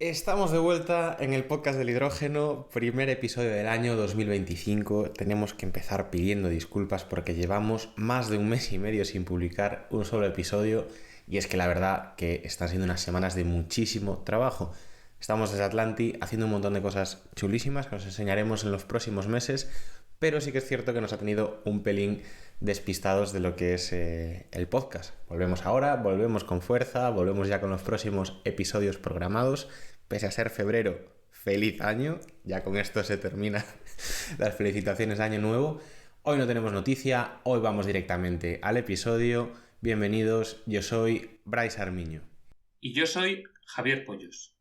Estamos de vuelta en el podcast del hidrógeno, primer episodio del año 2025. Tenemos que empezar pidiendo disculpas porque llevamos más de un mes y medio sin publicar un solo episodio y es que la verdad que están siendo unas semanas de muchísimo trabajo. Estamos desde Atlanti haciendo un montón de cosas chulísimas que os enseñaremos en los próximos meses, pero sí que es cierto que nos ha tenido un pelín despistados de lo que es el podcast. Volvemos ahora, volvemos con fuerza, volvemos ya con los próximos episodios programados. Pese a ser febrero, feliz año. Ya con esto se termina las felicitaciones de año nuevo. Hoy no tenemos noticia, hoy vamos directamente al episodio. Bienvenidos, yo soy Bryce Armiño. Y yo soy Javier Pollos.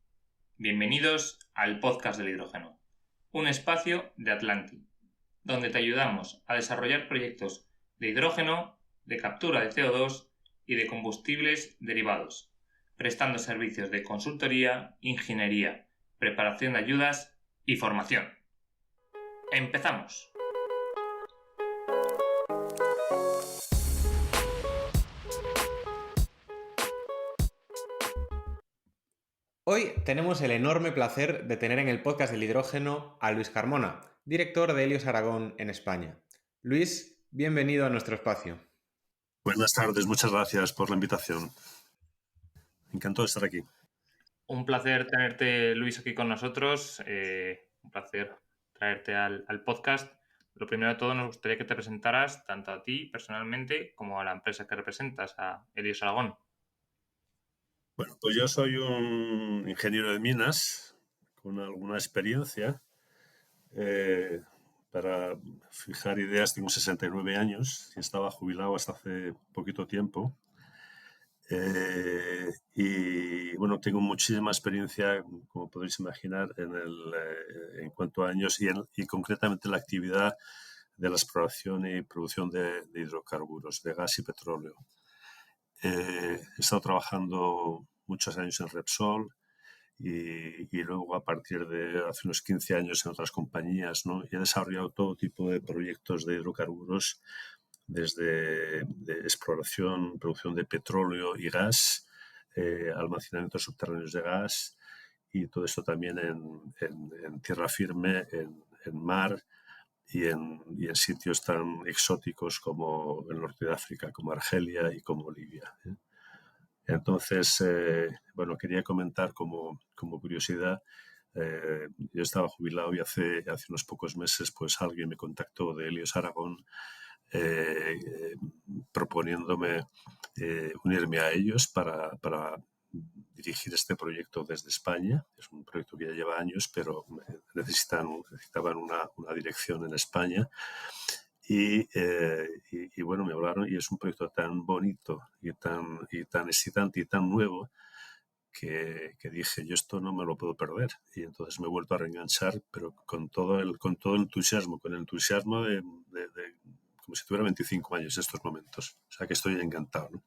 Bienvenidos al podcast del hidrógeno, un espacio de Atlanti, donde te ayudamos a desarrollar proyectos de hidrógeno, de captura de CO2 y de combustibles derivados, prestando servicios de consultoría, ingeniería, preparación de ayudas y formación. ¡Empezamos! Hoy tenemos el enorme placer de tener en el podcast del hidrógeno a Luis Carmona, director de Helios Aragón en España. Luis, bienvenido a nuestro espacio. Buenas tardes, muchas gracias por la invitación. Encantado de estar aquí. Un placer tenerte, Luis, aquí con nosotros. Un placer traerte al podcast. Lo primero de todo, nos gustaría que te presentaras tanto a ti personalmente como a la empresa que representas, a Helios Aragón. Bueno, pues yo soy un ingeniero de minas con alguna experiencia. Para fijar ideas tengo 69 años y estaba jubilado hasta hace poquito tiempo. Y bueno, tengo muchísima experiencia, como podéis imaginar, en cuanto a años y concretamente la actividad de la exploración y producción de hidrocarburos, de gas y petróleo. He estado trabajando muchos años en Repsol y luego a partir de hace unos 15 años en otras compañías, ¿no? Y he desarrollado todo tipo de proyectos de hidrocarburos, desde de exploración, producción de petróleo y gas, almacenamientos subterráneos de gas y todo esto también en tierra firme, en mar y en sitios tan exóticos como el norte de África, como Argelia y como Libia. Entonces, bueno, quería comentar como curiosidad. Yo estaba jubilado y hace unos pocos meses pues alguien me contactó de Helios Aragón eh, proponiéndome unirme a ellos para dirigir este proyecto desde España. Es un proyecto que ya lleva años, pero necesitaban una dirección en España. Y bueno, me hablaron y es un proyecto tan bonito y tan excitante y tan nuevo que dije, yo esto no me lo puedo perder. Y entonces me he vuelto a reenganchar, pero con todo el entusiasmo, con el entusiasmo de como si tuviera 25 años en estos momentos. O sea que estoy encantado, ¿no?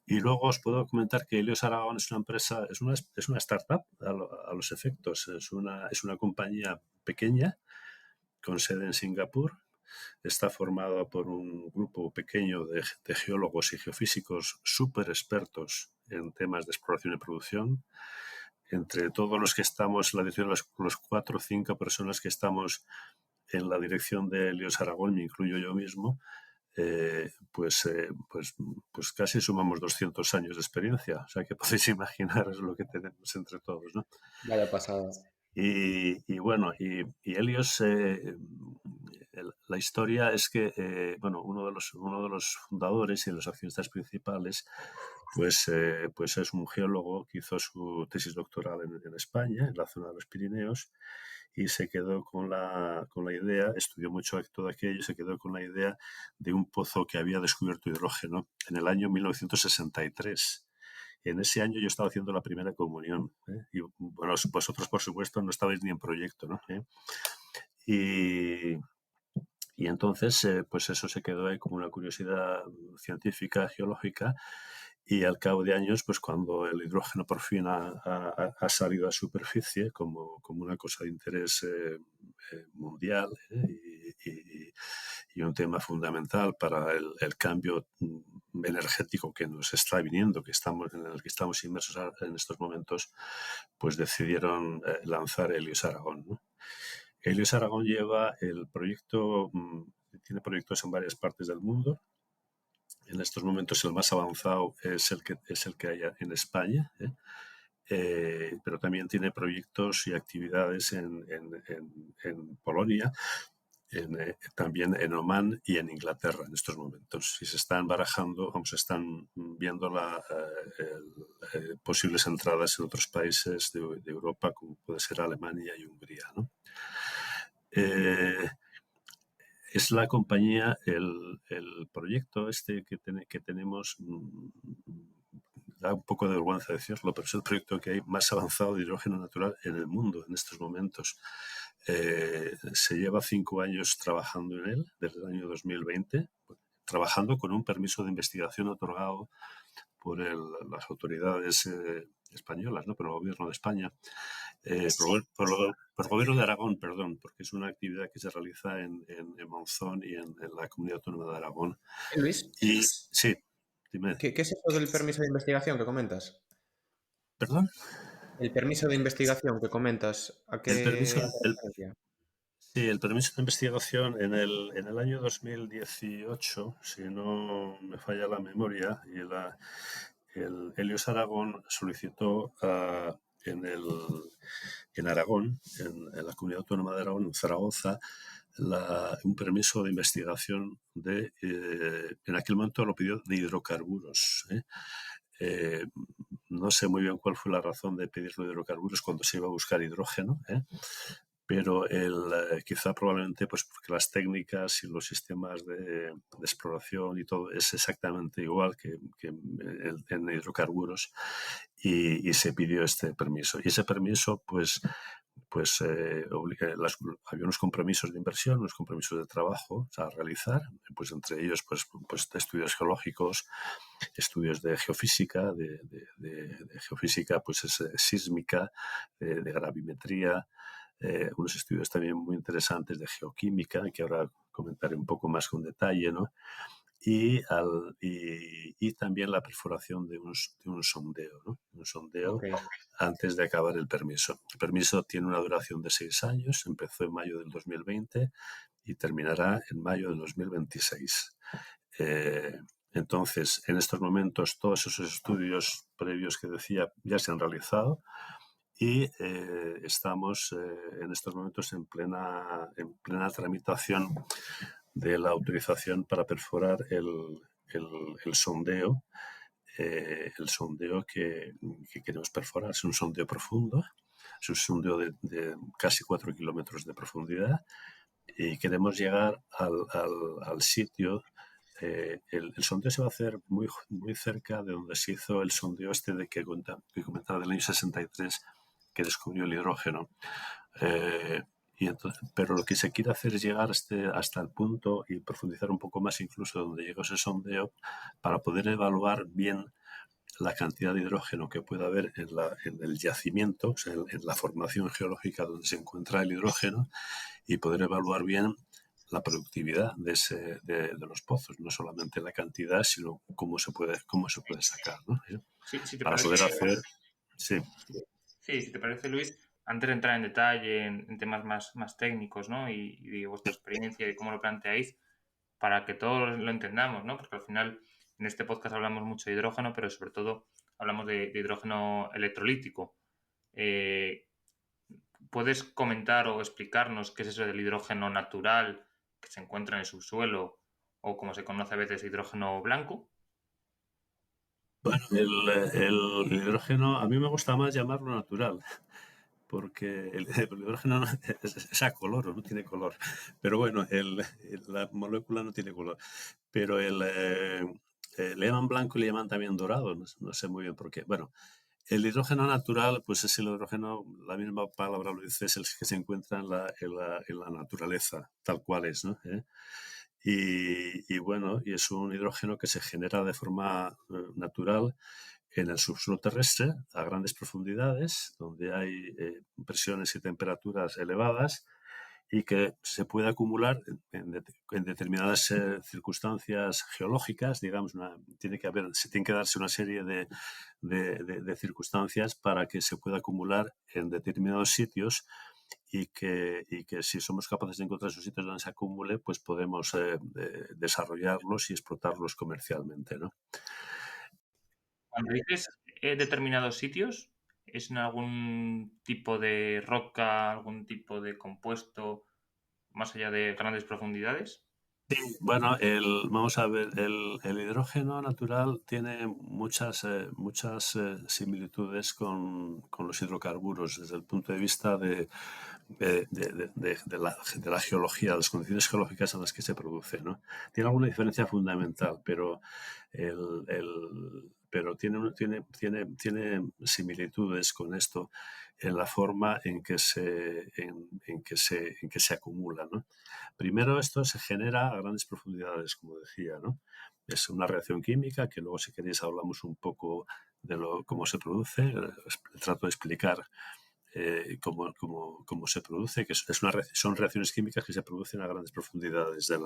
Y luego os puedo comentar que Helios Aragón es una empresa, es una startup a los efectos. Es una compañía pequeña con sede en Singapur. Está formado por un grupo pequeño de geólogos y geofísicos súper expertos en temas de exploración y producción. Entre todos los que estamos en la dirección, los 4 o 5 personas que estamos en la dirección de Helios Aragón, me incluyo yo mismo, pues casi sumamos 200 años de experiencia. O sea que podéis imaginar lo que tenemos entre todos, ¿no? Vaya pasada. Y bueno, y Helios, la historia es que, bueno, uno de los fundadores y de los accionistas principales, pues es un geólogo que hizo su tesis doctoral en España, en la zona de los Pirineos, y se quedó con la idea, estudió mucho todo aquello, se quedó con la idea de un pozo que había descubierto hidrógeno en el año 1963. En ese año yo estaba haciendo la primera comunión, ¿eh? Y bueno, vosotros, por supuesto, no estabais ni en proyecto, ¿no? Y, y entonces, pues eso se quedó ahí como una curiosidad científica, geológica, y al cabo de años, pues cuando el hidrógeno por fin ha salido a superficie como una cosa de interés mundial, y un tema fundamental para el cambio energético que nos está viniendo, en el que estamos inmersos en estos momentos, pues decidieron lanzar Helios Aragón, ¿no? Helios Aragón lleva el proyecto, tiene proyectos en varias partes del mundo. En estos momentos el más avanzado es el que hay en España, pero también tiene proyectos y actividades en Polonia, también en Omán y en Inglaterra en estos momentos. Y se están barajando, se están viendo posibles entradas en otros países de Europa, como puede ser Alemania y Hungría, ¿no? Es la compañía, el proyecto que tenemos, da un poco de vergüenza decirlo, pero es el proyecto que hay más avanzado de hidrógeno natural en el mundo en estos momentos. Se lleva 5 años trabajando en él, desde el año 2020, trabajando con un permiso de investigación otorgado por las autoridades españolas, ¿no? Por el gobierno de España, por el gobierno de Aragón, perdón, porque es una actividad que se realiza en Monzón y en la Comunidad Autónoma de Aragón. Luis, Y sí, dime. ¿qué es eso del permiso de investigación que comentas? ¿Perdón? El permiso de investigación que comentas, ¿a El qué permiso, hace el, referencia? sí, el permiso de investigación en el año 2018, si no me falla la memoria, el Helios Aragón solicitó en Aragón, en la Comunidad Autónoma de Aragón, en Zaragoza, un permiso de investigación en aquel momento lo pidió de hidrocarburos. Eh, no sé muy bien cuál fue la razón de pedirlo de hidrocarburos cuando se iba a buscar hidrógeno, pero quizá probablemente pues porque las técnicas y los sistemas de exploración y todo es exactamente igual que en hidrocarburos y se pidió este permiso. Y ese permiso había unos compromisos de inversión, unos compromisos de trabajo a realizar, pues entre ellos pues estudios geológicos, estudios de geofísica, de geofísica pues sísmica, de gravimetría, unos estudios también muy interesantes de geoquímica, que ahora comentaré un poco más con detalle, ¿no? Y también la perforación de un sondeo, ¿no? Un sondeo Okay. antes de acabar el permiso. El permiso tiene una duración de 6 años, empezó en mayo del 2020 y terminará en mayo del 2026. Entonces, en estos momentos, todos esos estudios previos que decía ya se han realizado y estamos en estos momentos en plena tramitación de la autorización para perforar el sondeo. El sondeo que queremos perforar es un sondeo profundo, es un sondeo de casi 4 kilómetros de profundidad y queremos llegar al sitio. El sondeo se va a hacer muy, muy cerca de donde se hizo el sondeo que comentaba del año 63, que descubrió el hidrógeno. Pero lo que se quiere hacer es llegar hasta el punto y profundizar un poco más incluso donde llegó ese sondeo para poder evaluar bien la cantidad de hidrógeno que puede haber en el yacimiento, o sea, en la formación geológica donde se encuentra el hidrógeno y poder evaluar bien la productividad de los pozos, no solamente la cantidad, sino cómo se puede sacar, ¿no? Sí, si te Para parece, poder hacer... Sí. sí, si te parece, Luis, antes de entrar en detalle en temas más técnicos, ¿no? Y de vuestra experiencia y de cómo lo planteáis, para que todos lo entendamos, ¿no? Porque al final en este podcast hablamos mucho de hidrógeno, pero sobre todo hablamos de hidrógeno electrolítico. ¿Puedes comentar o explicarnos qué es eso del hidrógeno natural que se encuentra en el subsuelo o como se conoce a veces hidrógeno blanco? Bueno, el hidrógeno, a mí me gusta más llamarlo natural, porque el hidrógeno es acoloro, no tiene color. Pero bueno, la molécula no tiene color. Pero le llaman blanco y le llaman también dorado, no sé muy bien por qué. Bueno, el hidrógeno natural, pues es el hidrógeno, la misma palabra lo dice, es el que se encuentra en la naturaleza, tal cual es, ¿no? Y bueno, y es un hidrógeno que se genera de forma natural en el subsuelo terrestre a grandes profundidades, donde hay presiones y temperaturas elevadas, y que se puede acumular en determinadas circunstancias geológicas, digamos, se tiene que darse una serie de circunstancias para que se pueda acumular en determinados sitios y que si somos capaces de encontrar esos sitios donde se acumule, pues podemos desarrollarlos y explotarlos comercialmente, ¿no? Cuando dices determinados sitios, ¿es en algún tipo de roca, algún tipo de compuesto, más allá de grandes profundidades? Bueno, vamos a ver, el hidrógeno natural tiene muchas similitudes con los hidrocarburos desde el punto de vista de la geología, las condiciones geológicas en las que se produce, ¿no? Tiene alguna diferencia fundamental, pero tiene similitudes con esto en la forma en que se acumula, ¿no? Primero, esto se genera a grandes profundidades, como decía, ¿no? Es una reacción química que luego, si queréis, hablamos un poco de cómo se produce. Trato de explicar cómo se produce, que son reacciones químicas que se producen a grandes profundidades de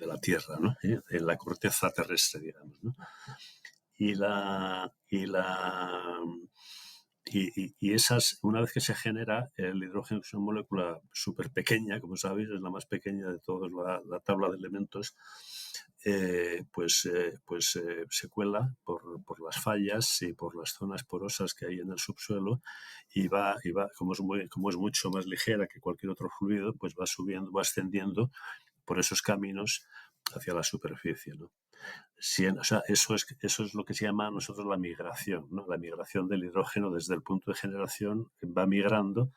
la Tierra, ¿no? En la corteza terrestre, digamos, ¿no? Y la, y la y esas, una vez que se genera, el hidrógeno es una molécula súper pequeña, como sabéis, es la más pequeña de toda la tabla de elementos, se cuela por las fallas y por las zonas porosas que hay en el subsuelo y va como es mucho más ligera que cualquier otro fluido, pues va subiendo, va ascendiendo por esos caminos hacia la superficie, ¿no? O sea, eso es lo que se llama a nosotros la migración, ¿no? La migración del hidrógeno desde el punto de generación va migrando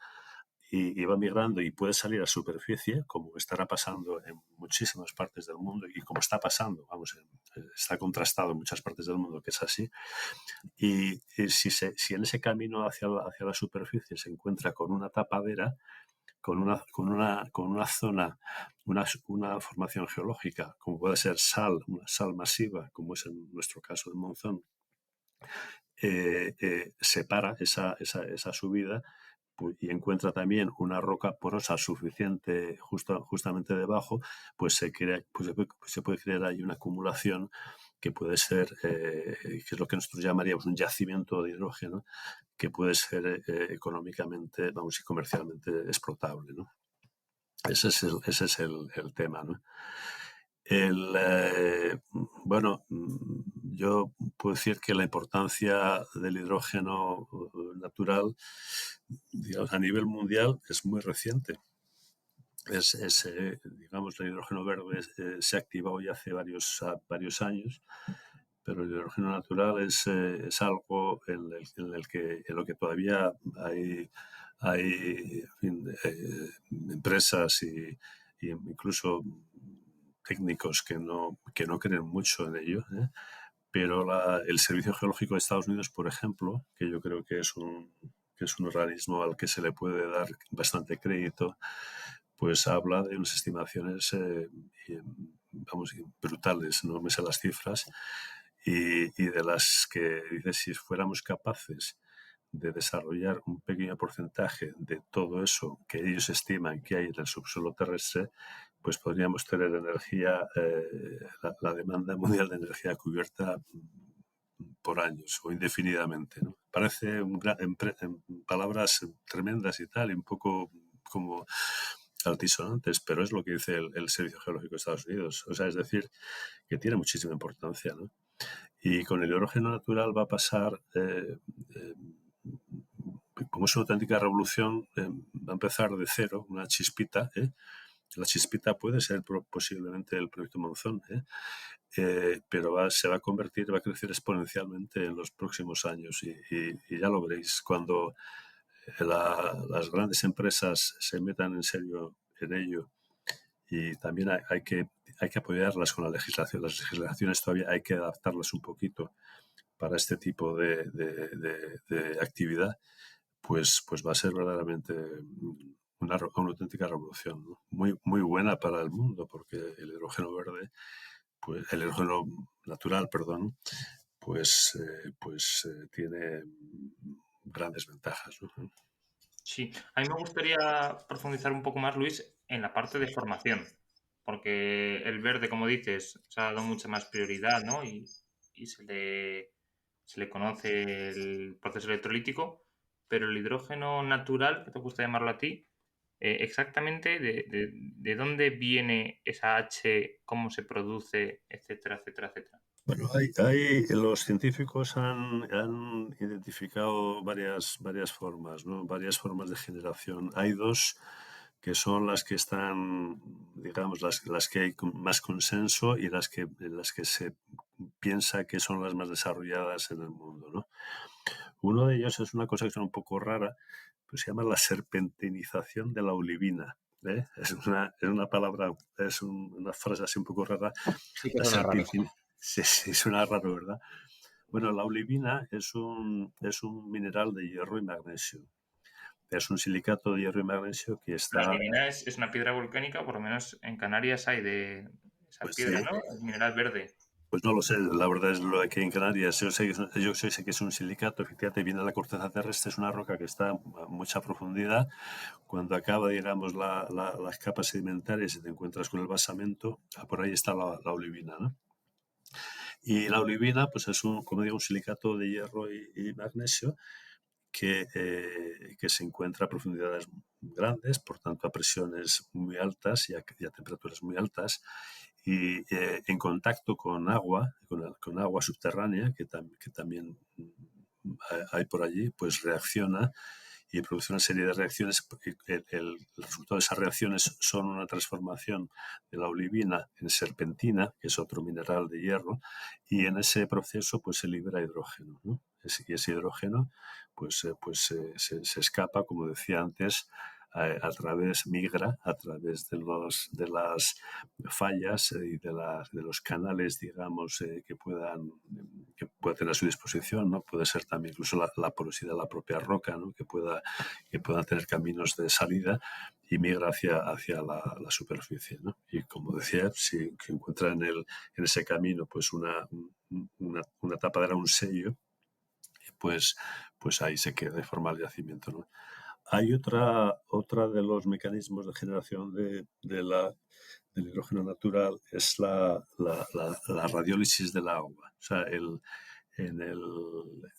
y va migrando y puede salir a superficie, como estará pasando en muchísimas partes del mundo y como está pasando, vamos, está contrastado en muchas partes del mundo que es así. Y si en ese camino hacia la superficie se encuentra con una tapadera, con una zona, una formación geológica, como puede ser una sal masiva, como es en nuestro caso de Monzón, separa esa subida y encuentra también una roca porosa suficiente justamente debajo, pues se puede crear ahí una acumulación que puede ser, que es lo que nosotros llamaríamos un yacimiento de hidrógeno, que puede ser económicamente, vamos, y comercialmente explotable, ¿no? Ese es el tema, ¿no? Bueno, yo puedo decir que la importancia del hidrógeno natural, digamos, a nivel mundial es muy reciente. Digamos, el hidrógeno verde se ha activado ya hace varios años, pero el hidrógeno natural es algo en lo que todavía hay en fin, empresas y incluso técnicos que no creen mucho en ello, ¿eh? Pero el Servicio Geológico de Estados Unidos, por ejemplo, que yo creo que es un organismo al que se le puede dar bastante crédito, pues habla de unas estimaciones, vamos, brutales, no me sé las cifras, y de las que dice, si fuéramos capaces de desarrollar un pequeño porcentaje de todo eso que ellos estiman que hay en el subsuelo terrestre, pues podríamos tener energía, la demanda mundial de energía cubierta por años o indefinidamente, ¿no? Parece en palabras tremendas y tal, y un poco como altisonantes, pero es lo que dice el Servicio Geológico de Estados Unidos. O sea, es decir, que tiene muchísima importancia, ¿no? Y con el hidrógeno natural va a pasar, como es una auténtica revolución, va a empezar de cero, una chispita, ¿eh? La chispita puede ser posiblemente el proyecto Monzón, pero se va a convertir, va a crecer exponencialmente en los próximos años y ya lo veréis cuando las grandes empresas se metan en serio en ello y también hay que apoyarlas con la legislación. Las legislaciones todavía hay que adaptarlas un poquito para este tipo de actividad, pues va a ser verdaderamente una auténtica revolución, ¿no? Muy, muy buena para el mundo, porque el hidrógeno verde, pues el hidrógeno natural, perdón, pues tiene grandes ventajas, ¿no? Sí, a mí me gustaría profundizar un poco más, Luis, en la parte de formación, porque el verde, como dices, se ha dado mucha más prioridad, ¿no? Y se le conoce el proceso electrolítico, pero el hidrógeno natural, que te gusta llamarlo a ti, exactamente de dónde viene esa H, cómo se produce, etcétera, etcétera, etcétera. Bueno, los científicos han identificado varias formas, ¿no? Varias formas de generación. Hay dos que son las que están, digamos, las que hay más consenso y las que se piensa que son las más desarrolladas en el mundo, ¿no? Uno de ellos es una cosa que es un poco rara, pues se llama la serpentinización de la olivina. ¿Eh? Es una palabra, una frase así un poco rara. Sí que La suena raro. serpentin... Sí, sí, suena raro, ¿verdad? Bueno, la olivina es un mineral de hierro y magnesio. Es un silicato de hierro y magnesio que La está, olivina es una piedra volcánica, por lo menos en Canarias hay de esa pues sí, piedra, ¿no? El mineral verde. pues no lo sé, la verdad es lo que en Canarias, sé que es un silicato, efectivamente viene de la corteza terrestre, es una roca que está a mucha profundidad. Cuando acaba, digamos, las capas sedimentarias y te encuentras con el basamento, por ahí está la olivina, ¿no? Y la olivina, pues es como digo, un silicato de hierro y magnesio que se encuentra a profundidades grandes, por tanto a presiones muy altas y a temperaturas muy altas, y en contacto con agua, con agua subterránea, que también hay por allí, pues reacciona y produce una serie de reacciones. El resultado de esas reacciones son una transformación de la olivina en serpentina, que es otro mineral de hierro, y en ese proceso pues se libera hidrógeno, ¿no? Y ese hidrógeno se escapa, como decía antes, migra a través de las fallas y de los canales, digamos, que pueda tener a su disposición, ¿no? Puede ser también incluso la porosidad de la propia roca, ¿no? Que pueda tener caminos de salida y migra hacia la superficie, ¿no? Y como decía, si que encuentra en ese camino pues una tapadera, un sello, pues, pues ahí se queda de forma el yacimiento, ¿no? Hay otra de los mecanismos de generación del hidrógeno natural, es la radiólisis del agua. O sea,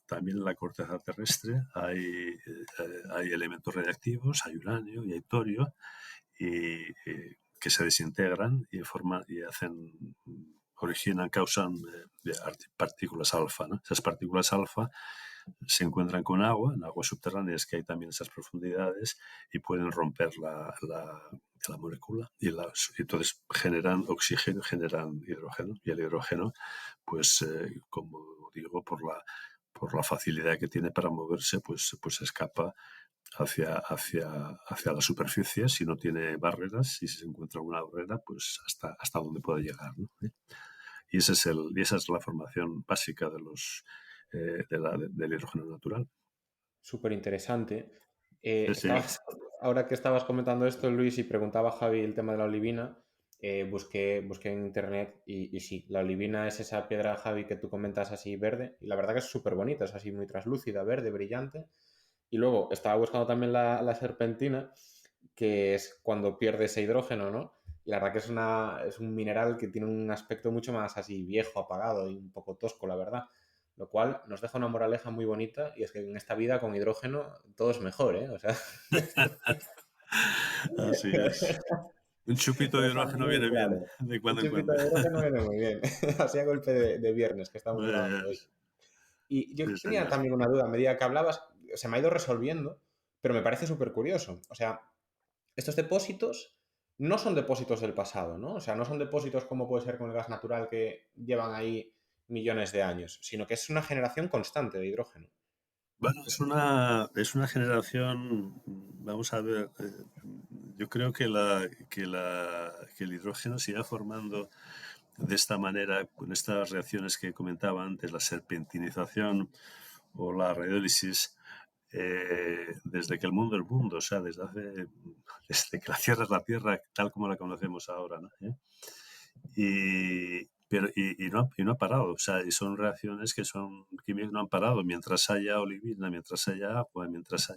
también en la corteza terrestre hay elementos radiactivos, hay uranio y hay torio, que se desintegran causan partículas alfa, ¿no? Esas partículas alfa se encuentran con agua, en aguas subterráneas que hay también esas profundidades, y pueden romper la molécula y entonces generan oxígeno, generan hidrógeno, y el hidrógeno, pues como digo, por la facilidad que tiene para moverse, pues escapa hacia la superficie si no tiene barreras, y si se encuentra una barrera, pues hasta donde puede llegar, ¿no? Y esa es la formación básica del hidrógeno natural. Súper interesante. Sí, sí. Ahora que estabas comentando esto, Luis, y preguntaba a Javi el tema de la olivina, busqué en internet y sí, la olivina es esa piedra, Javi, que tú comentas así verde, y la verdad que es súper bonita, es así muy translúcida, verde, brillante. Y luego estaba buscando también la serpentina, que es cuando pierde ese hidrógeno, ¿no? Y la verdad que es un mineral que tiene un aspecto mucho más así viejo, apagado y un poco tosco, la verdad. Lo cual nos deja una moraleja muy bonita y es que en esta vida con hidrógeno todo es mejor, ¿eh? O sea, Así es. Un chupito lo de dejamos hidrógeno muy viene bien claro. de Un cuando en chupito cuando. de hidrógeno viene muy bien. Así a golpe de viernes que estamos grabando hoy. Pues, Y yo sí, tenía señor. también una duda, a medida que hablabas, se me ha ido resolviendo, pero me parece súper curioso. O sea, estos depósitos no son depósitos del pasado, ¿no? O sea, no son depósitos como puede ser con el gas natural que llevan ahí millones de años, sino que es una generación constante de hidrógeno. Bueno, es una generación, vamos a ver, yo creo que el hidrógeno se irá formando de esta manera, con estas reacciones que comentaba antes, la serpentinización o la radiólisis, desde que el mundo es mundo, o sea, desde que la Tierra es la Tierra, tal como la conocemos ahora, ¿no? y no ha parado. O sea, y son reacciones que son químicas, no han parado. Mientras haya olivina, mientras haya agua, mientras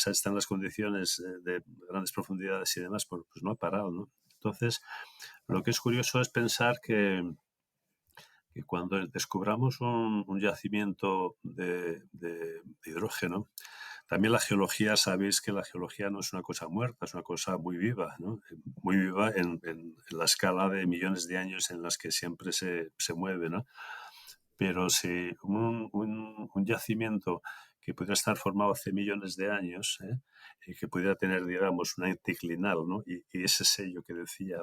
están las condiciones de grandes profundidades y demás, pues no ha parado, ¿no? Entonces, lo que es curioso es pensar que cuando descubramos un yacimiento de hidrógeno, también la geología, sabéis que la geología no es una cosa muerta, es una cosa muy viva, ¿no? Muy viva en la escala de millones de años en las que siempre se mueve, ¿no? Pero si un yacimiento que pudiera estar formado hace millones de años, y que pudiera tener, digamos, una anticlinal, ¿no? Y ese sello que decía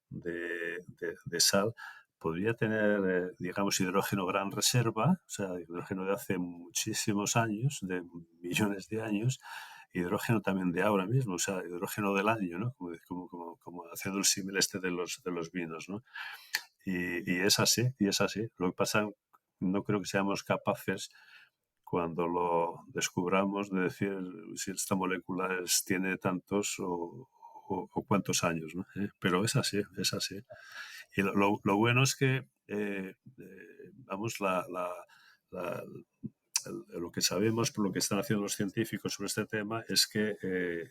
de sal, podría tener, digamos, hidrógeno gran reserva, o sea, hidrógeno de hace muchísimos años, de millones de años, hidrógeno también de ahora mismo, o sea, hidrógeno del año, ¿no? Como haciendo el símil este de los vinos, ¿no? Y es así, y es así. Lo que pasa, no creo que seamos capaces, cuando lo descubramos, de decir si esta molécula tiene tantos o cuántos años, ¿no? Pero es así, es así. Y lo bueno es que, vamos, lo que sabemos, por lo que están haciendo los científicos sobre este tema, es que,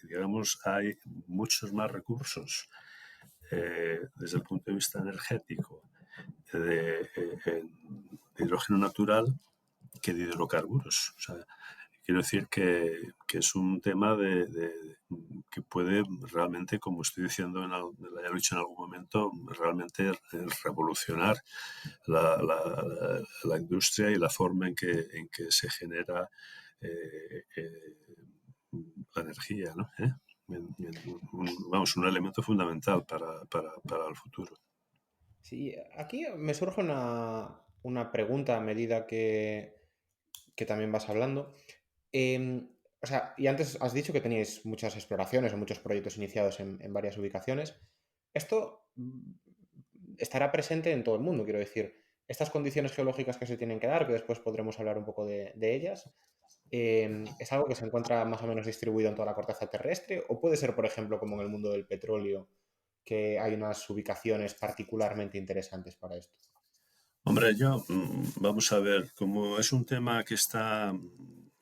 digamos, hay muchos más recursos desde el punto de vista energético de hidrógeno natural que de hidrocarburos. O sea, quiero decir que es un tema que puede realmente, como estoy diciendo, ya lo he dicho en algún momento, realmente revolucionar la industria y la forma en que se genera la energía, ¿no? Vamos, un elemento fundamental para el futuro. Sí, aquí me surge una pregunta a medida que también vas hablando. O sea, y antes has dicho que teníais muchas exploraciones o muchos proyectos iniciados en varias ubicaciones. Esto estará presente en todo el mundo, quiero decir. Estas condiciones geológicas que se tienen que dar, que después podremos hablar un poco de ellas, ¿es algo que se encuentra más o menos distribuido en toda la corteza terrestre? ¿O puede ser, por ejemplo, como en el mundo del petróleo, que hay unas ubicaciones particularmente interesantes para esto? Hombre, vamos a ver, como es un tema que está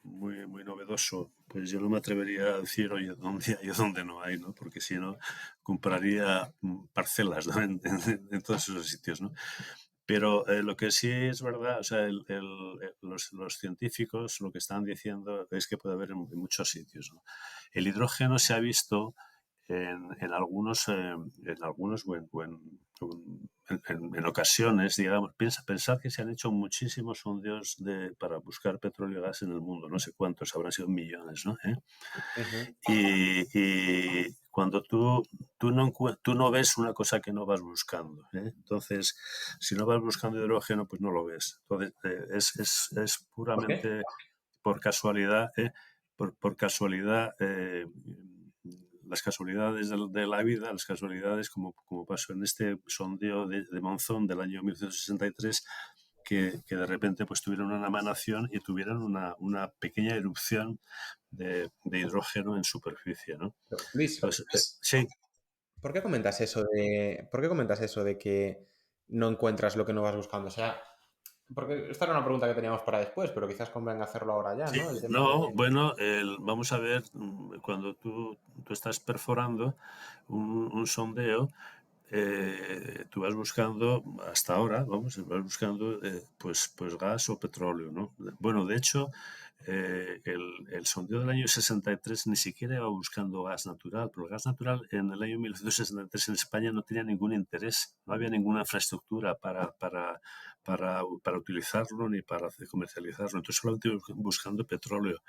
muy, muy novedoso, pues yo no me atrevería a decir, oye, dónde hay o dónde no hay, ¿no? Porque si no, compraría parcelas, ¿no? En todos esos sitios, ¿no? Pero lo que sí es verdad, o sea, los científicos lo que están diciendo es que puede haber en muchos sitios, ¿no? El hidrógeno se ha visto en algunos en ocasiones, digamos, pensad que se han hecho muchísimos sondeos para buscar petróleo y gas en el mundo, no sé cuántos, habrán sido millones, ¿no? Ujú. Y cuando tú no ves una cosa que no vas buscando, ¿eh? Entonces, si no vas buscando hidrógeno, pues no lo ves. Entonces, es ¿Por qué? puramente por casualidad, por casualidad, las casualidades de la vida, las casualidades como pasó en este sondeo de Monzón del año 1963, que de repente pues tuvieron una emanación y tuvieron una pequeña erupción de hidrógeno en superficie, ¿no? Luis, Entonces, sí, ¿por qué comentas eso de que no encuentras lo que no vas buscando? O sea, porque esta era una pregunta que teníamos para después, pero quizás convenga hacerlo ahora ya, sí, ¿no? El tema no, de... bueno, vamos a ver, cuando tú estás perforando un sondeo, tú vas buscando, hasta ahora, vamos, vas buscando pues gas o petróleo, ¿no? Bueno, de hecho, el sondeo del año 63 ni siquiera iba buscando gas natural, pero el gas natural en el año 1963 en España no tenía ningún interés, no había ninguna infraestructura para utilizarlo ni para comercializarlo, entonces solamente buscando petróleo.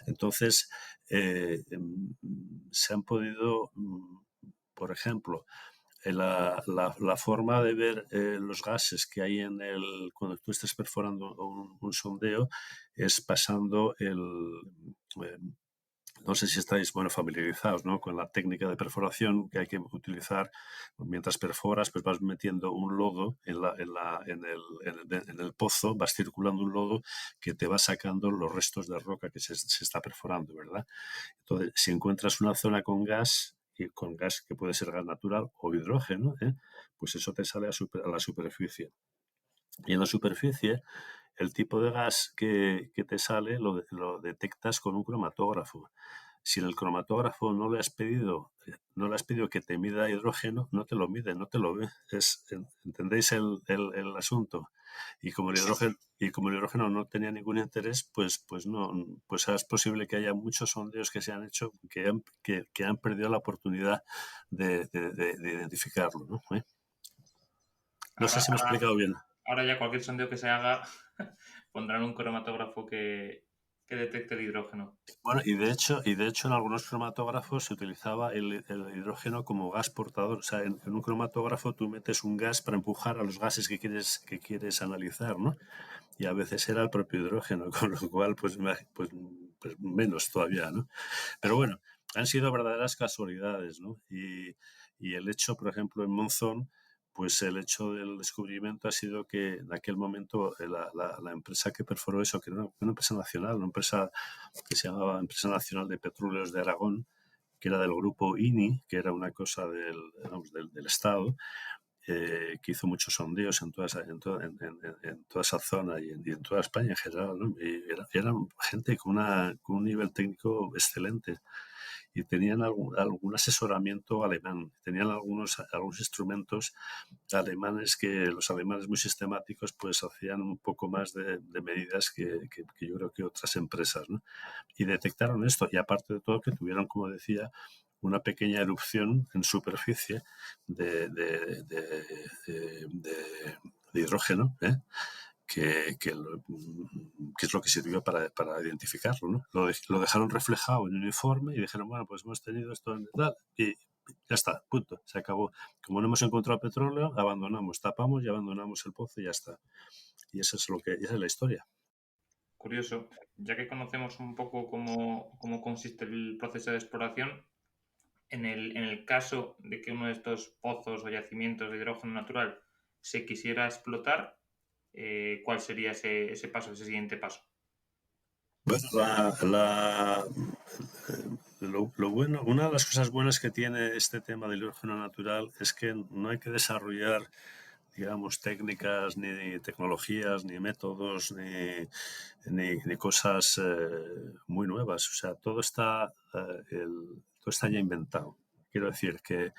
Entonces, se han podido, por ejemplo, la forma de ver los gases que hay cuando tú estás perforando un sondeo es pasando eh, no sé si estáis familiarizados, ¿no? Con la técnica de perforación que hay que utilizar mientras perforas, pues vas metiendo un lodo en el pozo, vas circulando un lodo que te va sacando los restos de roca que se está perforando, ¿verdad? Entonces, si encuentras una zona con gas con gas que puede ser gas natural o hidrógeno, pues eso te sale a la superficie. Y en la superficie, el tipo de gas que te sale lo detectas con un cromatógrafo. Si en el cromatógrafo no le has pedido que te mida hidrógeno, no te lo mide, no te lo ve. ¿Entendéis el asunto? Y como el hidrógeno no tenía ningún interés, pues no, pues es posible que haya muchos sondeos que se han hecho que han perdido la oportunidad de identificarlo, ¿no? No sé Ahora, si me he ahora, explicado bien. ahora ya cualquier sondeo que se haga pondrán un cromatógrafo que detecte el hidrógeno. Bueno, y de hecho en algunos cromatógrafos se utilizaba el hidrógeno como gas portador. O sea, en un cromatógrafo tú metes un gas para empujar a los gases que quieres analizar, ¿no? Y a veces era el propio hidrógeno, con lo cual, pues menos todavía, ¿no? Pero bueno, han sido verdaderas casualidades, ¿no? Y el hecho, por ejemplo, en Monzón, pues el hecho del descubrimiento ha sido que en aquel momento la empresa que perforó eso, que era una empresa nacional, una empresa que se llamaba Empresa Nacional de Petróleos de Aragón, que era del grupo INI, que era una cosa del Estado, que hizo muchos sondeos en toda esa zona y en toda España en general, ¿no? Y eran gente con un nivel técnico excelente y tenían algún asesoramiento alemán, tenían algunos instrumentos alemanes que los alemanes muy sistemáticos pues hacían un poco más de medidas que yo creo que otras empresas, ¿no? Y detectaron esto y aparte de todo que tuvieron, como decía, una pequeña erupción en superficie de, de, de, de hidrógeno, que es lo que sirvió para identificarlo, ¿no? Lo dejaron reflejado en un informe y dijeron, bueno, pues hemos tenido esto en tal, y ya está, punto, se acabó. Como no hemos encontrado petróleo, abandonamos, tapamos y abandonamos el pozo y ya está. Y eso es esa es la historia. Curioso, ya que conocemos un poco cómo consiste el proceso de exploración, en el caso de que uno de estos pozos o yacimientos de hidrógeno natural se quisiera explotar, ¿cuál sería ese paso, ese siguiente paso? Bueno, lo bueno, una de las cosas buenas que tiene este tema del hidrógeno natural es que no hay que desarrollar, digamos, técnicas, ni tecnologías, ni métodos, ni cosas muy nuevas. O sea, todo está ya inventado. Quiero decir que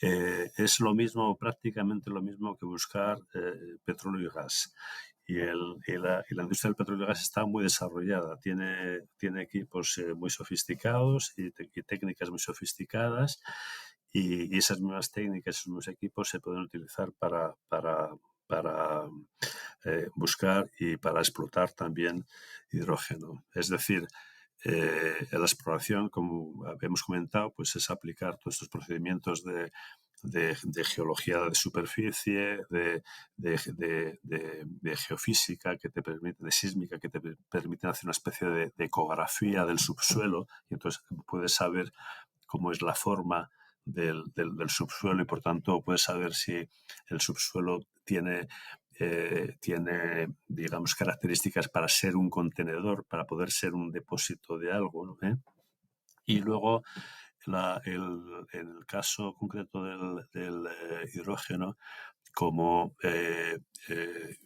es lo mismo, prácticamente lo mismo que buscar petróleo y gas. Y la industria del petróleo y gas está muy desarrollada, tiene equipos muy sofisticados y técnicas muy sofisticadas y esas nuevas técnicas, esos nuevos equipos se pueden utilizar para buscar y para explotar también hidrógeno. Es decir, la exploración, como hemos comentado, pues es aplicar todos estos procedimientos de geología de superficie, de geofísica que te permite, de sísmica que te permiten hacer una especie de ecografía del subsuelo y entonces puedes saber cómo es la forma del subsuelo y por tanto puedes saber si el subsuelo digamos, características para ser un contenedor, para poder ser un depósito de algo, ¿no? Y luego, en el caso concreto del hidrógeno, como, eh, eh,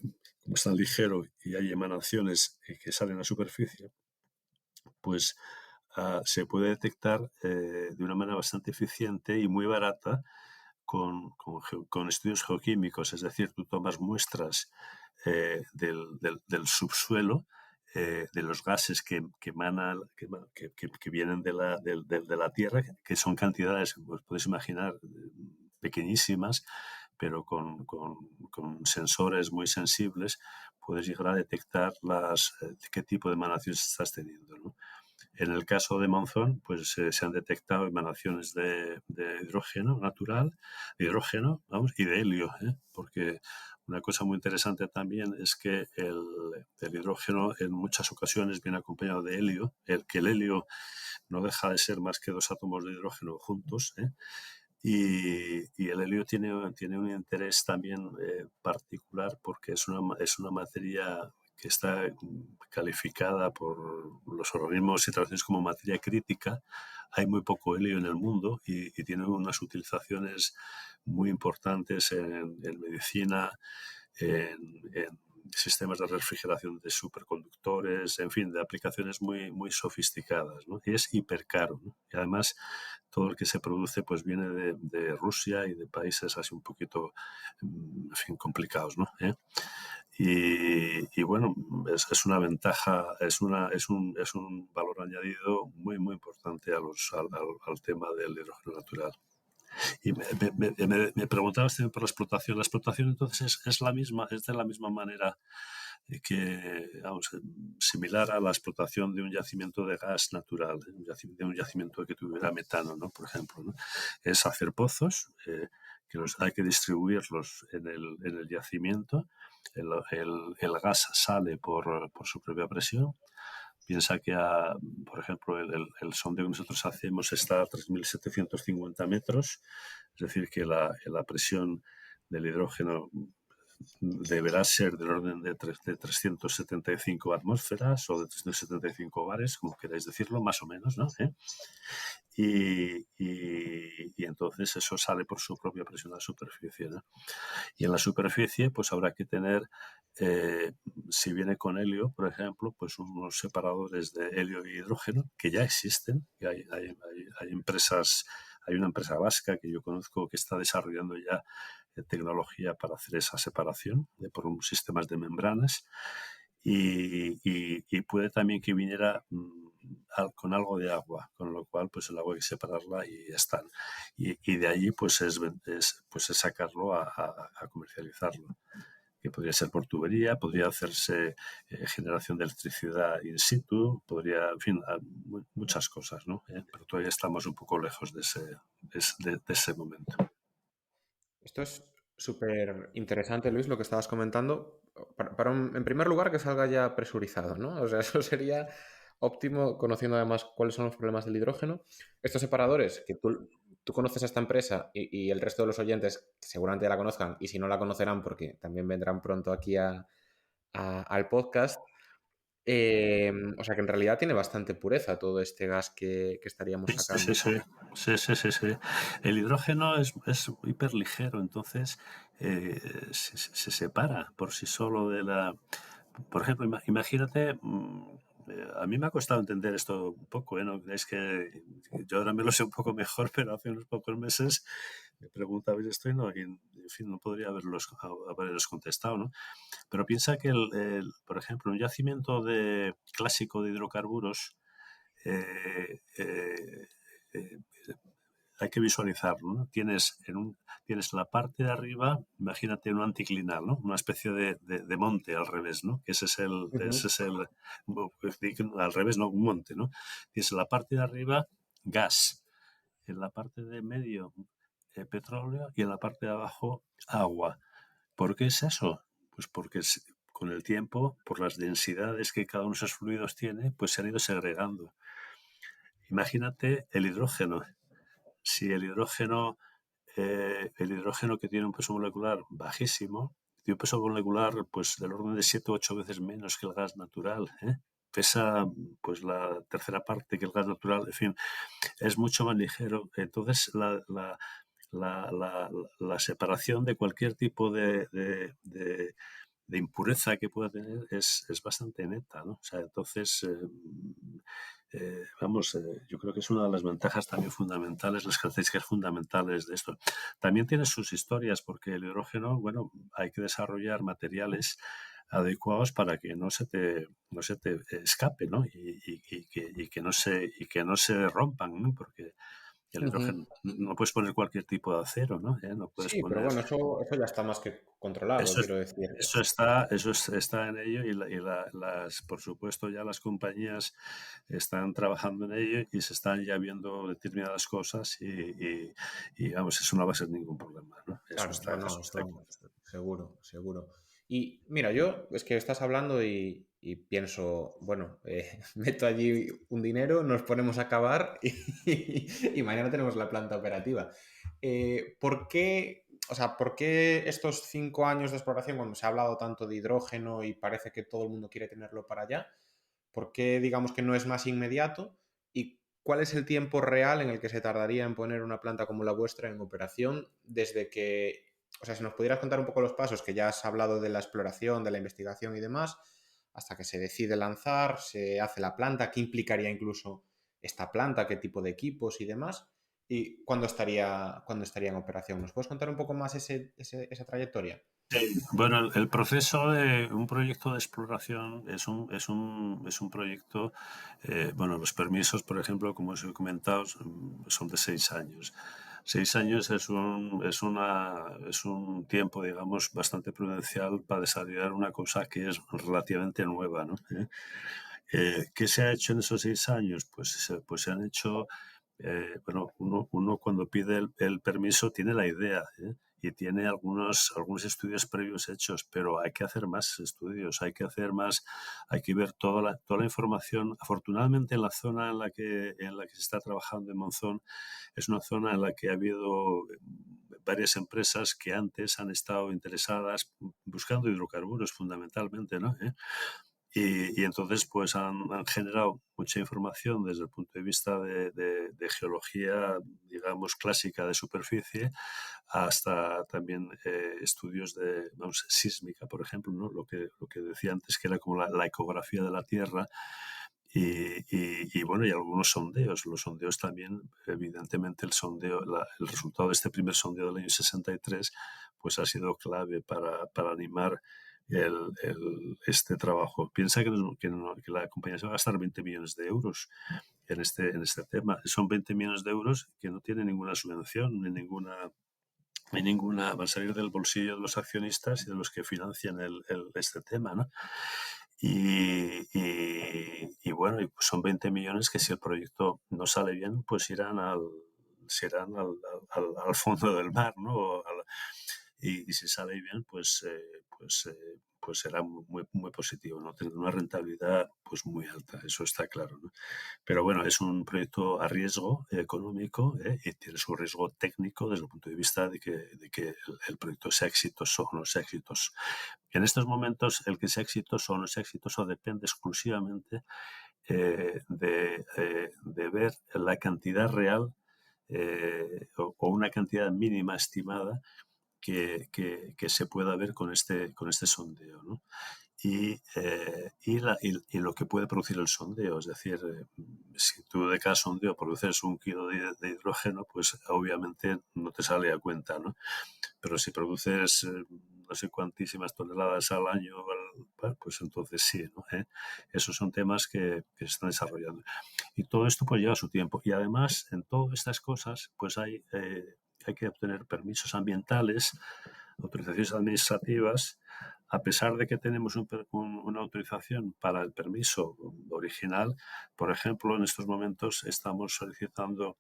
como es tan ligero y hay emanaciones que salen a la superficie, pues se puede detectar de una manera bastante eficiente y muy barata con estudios geoquímicos, es decir, tú tomas muestras del subsuelo, de los gases que vienen de la Tierra, que son cantidades, pues podéis imaginar, pequeñísimas, pero con sensores muy sensibles, puedes llegar a detectar qué tipo de emanaciones estás teniendo, ¿no? En el caso de Monzón, pues se han detectado emanaciones de hidrógeno natural, de hidrógeno, vamos, y de helio, porque una cosa muy interesante también es que el hidrógeno en muchas ocasiones viene acompañado de helio, que el helio no deja de ser más que dos átomos de hidrógeno juntos, y el helio tiene un interés también particular porque es una materia que está calificada por los organismos internacionales como materia crítica, hay muy poco helio en el mundo y tiene unas utilizaciones muy importantes en medicina, en sistemas de refrigeración de superconductores, en fin, de aplicaciones muy, muy sofisticadas, ¿no? Y es hipercaro, ¿no? Y además todo el que se produce pues viene de Rusia y de países así un poquito, en fin, complicados, ¿no? Y bueno, es una ventaja, es un valor añadido muy, muy importante al tema del hidrógeno natural. Y me preguntabas también por la explotación. La explotación entonces es la misma, es de la misma manera que, vamos, similar a la explotación de un yacimiento de gas natural, de un yacimiento que tuviera metano, ¿no? Por ejemplo, ¿no? Es hacer pozos, que hay que distribuirlos en el yacimiento. El gas sale por su propia presión. Piensa que, por ejemplo, el sondeo que nosotros hacemos está a 3.750 metros, es decir, que la presión del hidrógeno deberá ser del orden de 375 atmósferas o de 375 bares, como queráis decirlo, más o menos, ¿no? Y entonces eso sale por su propia presión a la superficie, ¿no? Y en la superficie pues habrá que tener, si viene con helio, por ejemplo, pues unos separadores de helio y hidrógeno que ya existen, que hay empresas, hay una empresa vasca que yo conozco que está desarrollando ya tecnología para hacer esa separación por sistemas de membranas y puede también que viniera con algo de agua, con lo cual pues el agua hay que separarla y ya está. Y de allí pues es sacarlo a comercializarlo, que podría ser por tubería, podría hacerse generación de electricidad in situ, podría, en fin, muchas cosas, ¿no? Pero todavía estamos un poco lejos de ese momento. Esto es súper interesante, Luis, lo que estabas comentando. En primer lugar, que salga ya presurizado, ¿no? O sea, eso sería óptimo, conociendo además cuáles son los problemas del hidrógeno. Estos separadores, que tú conoces a esta empresa y el resto de los oyentes seguramente ya la conozcan, y si no la conocerán, porque también vendrán pronto aquí al podcast. O sea que en realidad tiene bastante pureza todo este gas que estaríamos sacando. Sí. El hidrógeno es hiperligero, entonces se separa por sí solo de la... Por ejemplo, imagínate, a mí me ha costado entender esto un poco, ¿eh? ¿No creéis que yo ahora me lo sé un poco mejor, pero hace unos pocos meses me preguntabais esto y en fin, no podría haberlos contestado, ¿no? Pero piensa que, por ejemplo, un yacimiento clásico de hidrocarburos, eh, eh, eh, hay que visualizarlo, ¿no? Tienes la parte de arriba, imagínate un anticlinal, ¿no? Una especie de monte al revés, ¿no? Ese es al revés, no, un monte, ¿no? Tienes en la parte de arriba gas, en la parte de medio petróleo y en la parte de abajo agua. ¿Por qué es eso? Pues porque con el tiempo, por las densidades que cada uno de esos fluidos tiene, pues se han ido segregando. Imagínate el hidrógeno. Si el hidrógeno que tiene un peso molecular bajísimo, tiene un peso molecular pues del orden de 7 u 8 veces menos que el gas natural, pesa pues la tercera parte que el gas natural, en fin, es mucho más ligero. Entonces la separación de cualquier tipo de impureza que pueda tener es bastante neta, ¿no? O sea, entonces, yo creo que es una de las ventajas también fundamentales, las características fundamentales de esto. También tiene sus historias, porque el hidrógeno, bueno, hay que desarrollar materiales adecuados para que no se te escape, ¿no? Y que no se rompan, ¿no? Porque el hidrógeno no puedes poner cualquier tipo de acero, ¿no? No puedes Sí, pero poner... bueno, eso ya está más que controlado, Eso, quiero decir. está en ello por supuesto, ya las compañías están trabajando en ello y se están ya viendo determinadas cosas y vamos, eso no va a ser ningún problema, ¿no? Eso Claro, está, no, no, eso está eso claro. seguro, seguro. Y mira, yo es que estás hablando y pienso, bueno, meto allí un dinero, nos ponemos a acabar y mañana tenemos la planta operativa. ¿Por qué? o sea, ¿por qué estos 5 años de exploración, cuando se ha hablado tanto de hidrógeno y parece que todo el mundo quiere tenerlo para allá, por qué digamos que no es más inmediato? ¿Y cuál es el tiempo real en el que se tardaría en poner una planta como la vuestra en operación desde que, o sea, si nos pudieras contar un poco los pasos, que ya has hablado de la exploración, de la investigación y demás, hasta que se decide lanzar, se hace la planta, qué implicaría incluso esta planta, qué tipo de equipos y demás, y cuándo estaría en operación? ¿Nos puedes contar un poco más esa trayectoria? Sí, bueno, el proceso de un proyecto de exploración es un proyecto, bueno, los permisos, por ejemplo, como os he comentado, son de 6 años. 6 años es un tiempo, digamos, bastante prudencial para desarrollar una cosa que es relativamente nueva, ¿no? ¿Qué se ha hecho en esos 6 años? Pues se han hecho, bueno, uno cuando pide el permiso tiene la idea, ¿eh? Y tiene algunos estudios previos hechos, pero hay que hacer más estudios, hay que hacer más, hay que ver toda la información. Afortunadamente, en la zona en la que se está trabajando en Monzón, es una zona en la que ha habido varias empresas que antes han estado interesadas buscando hidrocarburos fundamentalmente, ¿no? Y entonces pues han generado mucha información desde el punto de vista de geología, digamos, clásica de superficie, hasta también estudios de, vamos, sísmica, por ejemplo, ¿no? Lo que decía antes, que era como la ecografía de la Tierra. Y bueno, y algunos sondeos. Los sondeos también, evidentemente, el resultado de este primer sondeo del año 63 pues ha sido clave para animar este trabajo. Piensa que la compañía se va a gastar 20 millones de euros en este tema. Son 20 millones de euros que no tienen ninguna subvención ni ninguna, van a salir del bolsillo de los accionistas y de los que financian este tema, ¿no? Y bueno, y pues son 20 millones que si el proyecto no sale bien, pues se irán al fondo del mar, ¿no? Y si sale bien, pues será muy positivo, ¿no? Tener una rentabilidad pues muy alta, eso está claro, ¿no? Pero bueno, es un proyecto a riesgo económico, y tiene su riesgo técnico desde el punto de vista de que el proyecto sea exitoso o no sea exitoso. En estos momentos, el que sea exitoso o no sea exitoso depende exclusivamente de ver la cantidad real o una cantidad mínima estimada que se pueda ver con este sondeo, ¿no? Y lo que puede producir el sondeo. Es decir, si tú de cada sondeo produces 1 kilo de hidrógeno, pues obviamente no te sale a cuenta, ¿no? Pero si produces no sé cuantísimas toneladas al año, pues entonces sí, ¿no? Esos son temas que se están desarrollando. Y todo esto pues lleva su tiempo. Y además, en todas estas cosas, pues hay que obtener permisos ambientales, autorizaciones administrativas, a pesar de que tenemos una autorización para el permiso original. Por ejemplo, en estos momentos estamos solicitando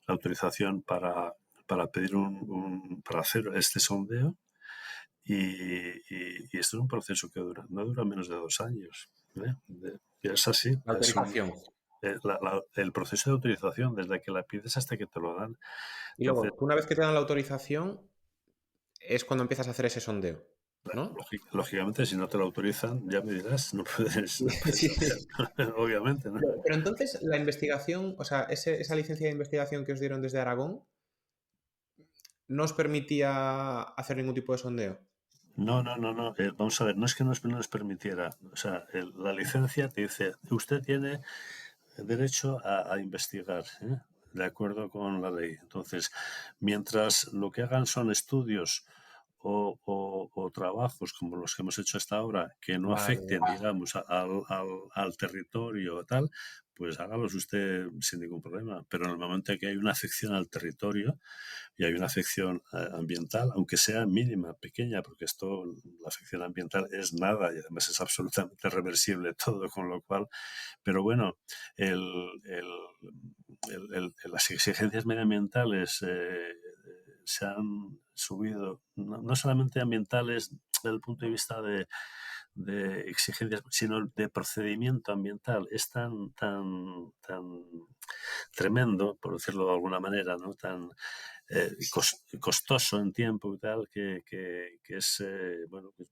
la autorización para pedir para hacer este sondeo, y esto es un proceso que no dura menos de 2 años. Y es así, La autorización. el proceso de autorización, desde que la pides hasta que te lo dan. Y Entonces, luego, una vez que te dan la autorización, es cuando empiezas a hacer ese sondeo, ¿no? lógicamente, si no te lo autorizan, ya me dirás, no puedes hacer, Sí. obviamente, ¿no? Pero entonces, la investigación, o sea, esa licencia de investigación que os dieron desde Aragón, no os permitía hacer ningún tipo de sondeo. No. Vamos a ver, no es que no nos permitiera. O sea, la licencia te dice, usted tiene derecho a investigar, ¿eh? De acuerdo con la ley. Entonces, mientras lo que hagan son estudios o trabajos como los que hemos hecho hasta ahora que no Vale. afecten, digamos, al territorio o tal, pues hágalos usted sin ningún problema. Pero en el momento en que hay una afección al territorio y hay una afección ambiental, aunque sea mínima, pequeña, porque la afección ambiental es nada y además es absolutamente reversible todo, con lo cual, pero bueno, el, el, las exigencias medioambientales se han subido, no solamente ambientales desde el punto de vista de exigencias, sino de procedimiento ambiental es tan tremendo, por decirlo de alguna manera, ¿no? Tan costoso en tiempo y tal, que es, bueno, es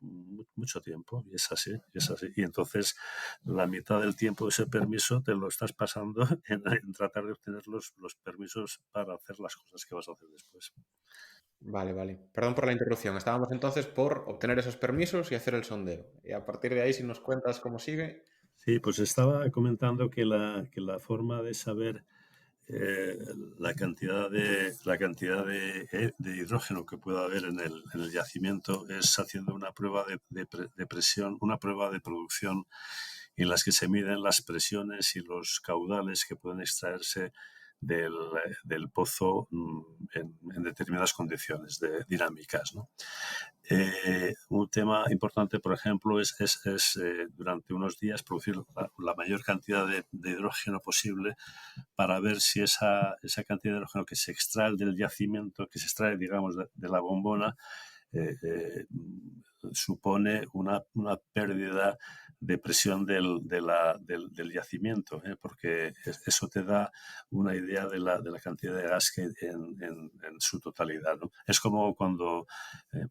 mucho tiempo, y es así, y es así. Y entonces la mitad del tiempo de ese permiso te lo estás pasando en tratar de obtener los permisos para hacer las cosas que vas a hacer después. Vale, vale. Perdón por la interrupción. Estábamos entonces por obtener esos permisos y hacer el sondeo. Y a partir de ahí, si nos cuentas cómo sigue. Sí, pues estaba comentando que la forma de saber eh, la cantidad de hidrógeno que pueda haber en el yacimiento es haciendo una prueba de presión, una prueba de producción en las que se miden las presiones y los caudales que pueden extraerse del, del pozo en determinadas condiciones dinámicas, ¿no? Un tema importante, por ejemplo, es durante unos días producir la mayor cantidad de hidrógeno posible para ver si esa cantidad de hidrógeno que se extrae del yacimiento, que se extrae, digamos, de la bombona, eh, eh, supone una pérdida de presión del yacimiento, porque eso te da una idea de la cantidad de gas que en su totalidad, ¿no? Es como cuando,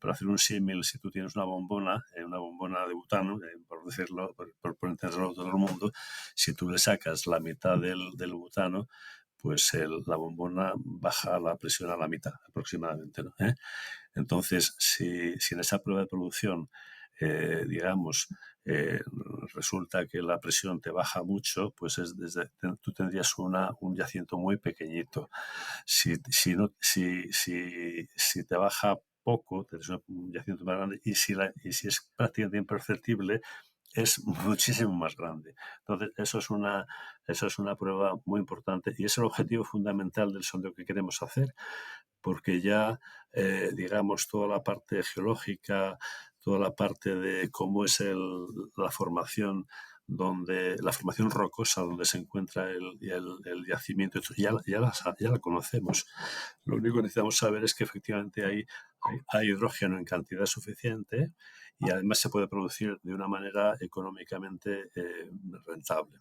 para hacer un símil, si tú tienes una bombona de butano, por decirlo, por entenderlo a todo el mundo, si tú le sacas la mitad del butano, pues la bombona baja la presión a la mitad aproximadamente, ¿no? Entonces, si en esa prueba de producción, digamos, eh, resulta que la presión te baja mucho, pues tú tendrías un yacimiento muy pequeñito. Si te baja poco, tienes un yacimiento más grande, y si es prácticamente imperceptible, es muchísimo más grande. Entonces, eso es una prueba muy importante y es el objetivo fundamental del sondeo que queremos hacer, porque ya, digamos, toda la parte geológica, toda la parte de cómo es la formación, la formación rocosa donde se encuentra el yacimiento, ya la conocemos. Lo único que necesitamos saber es que efectivamente hay hidrógeno en cantidad suficiente y además se puede producir de una manera económicamente rentable.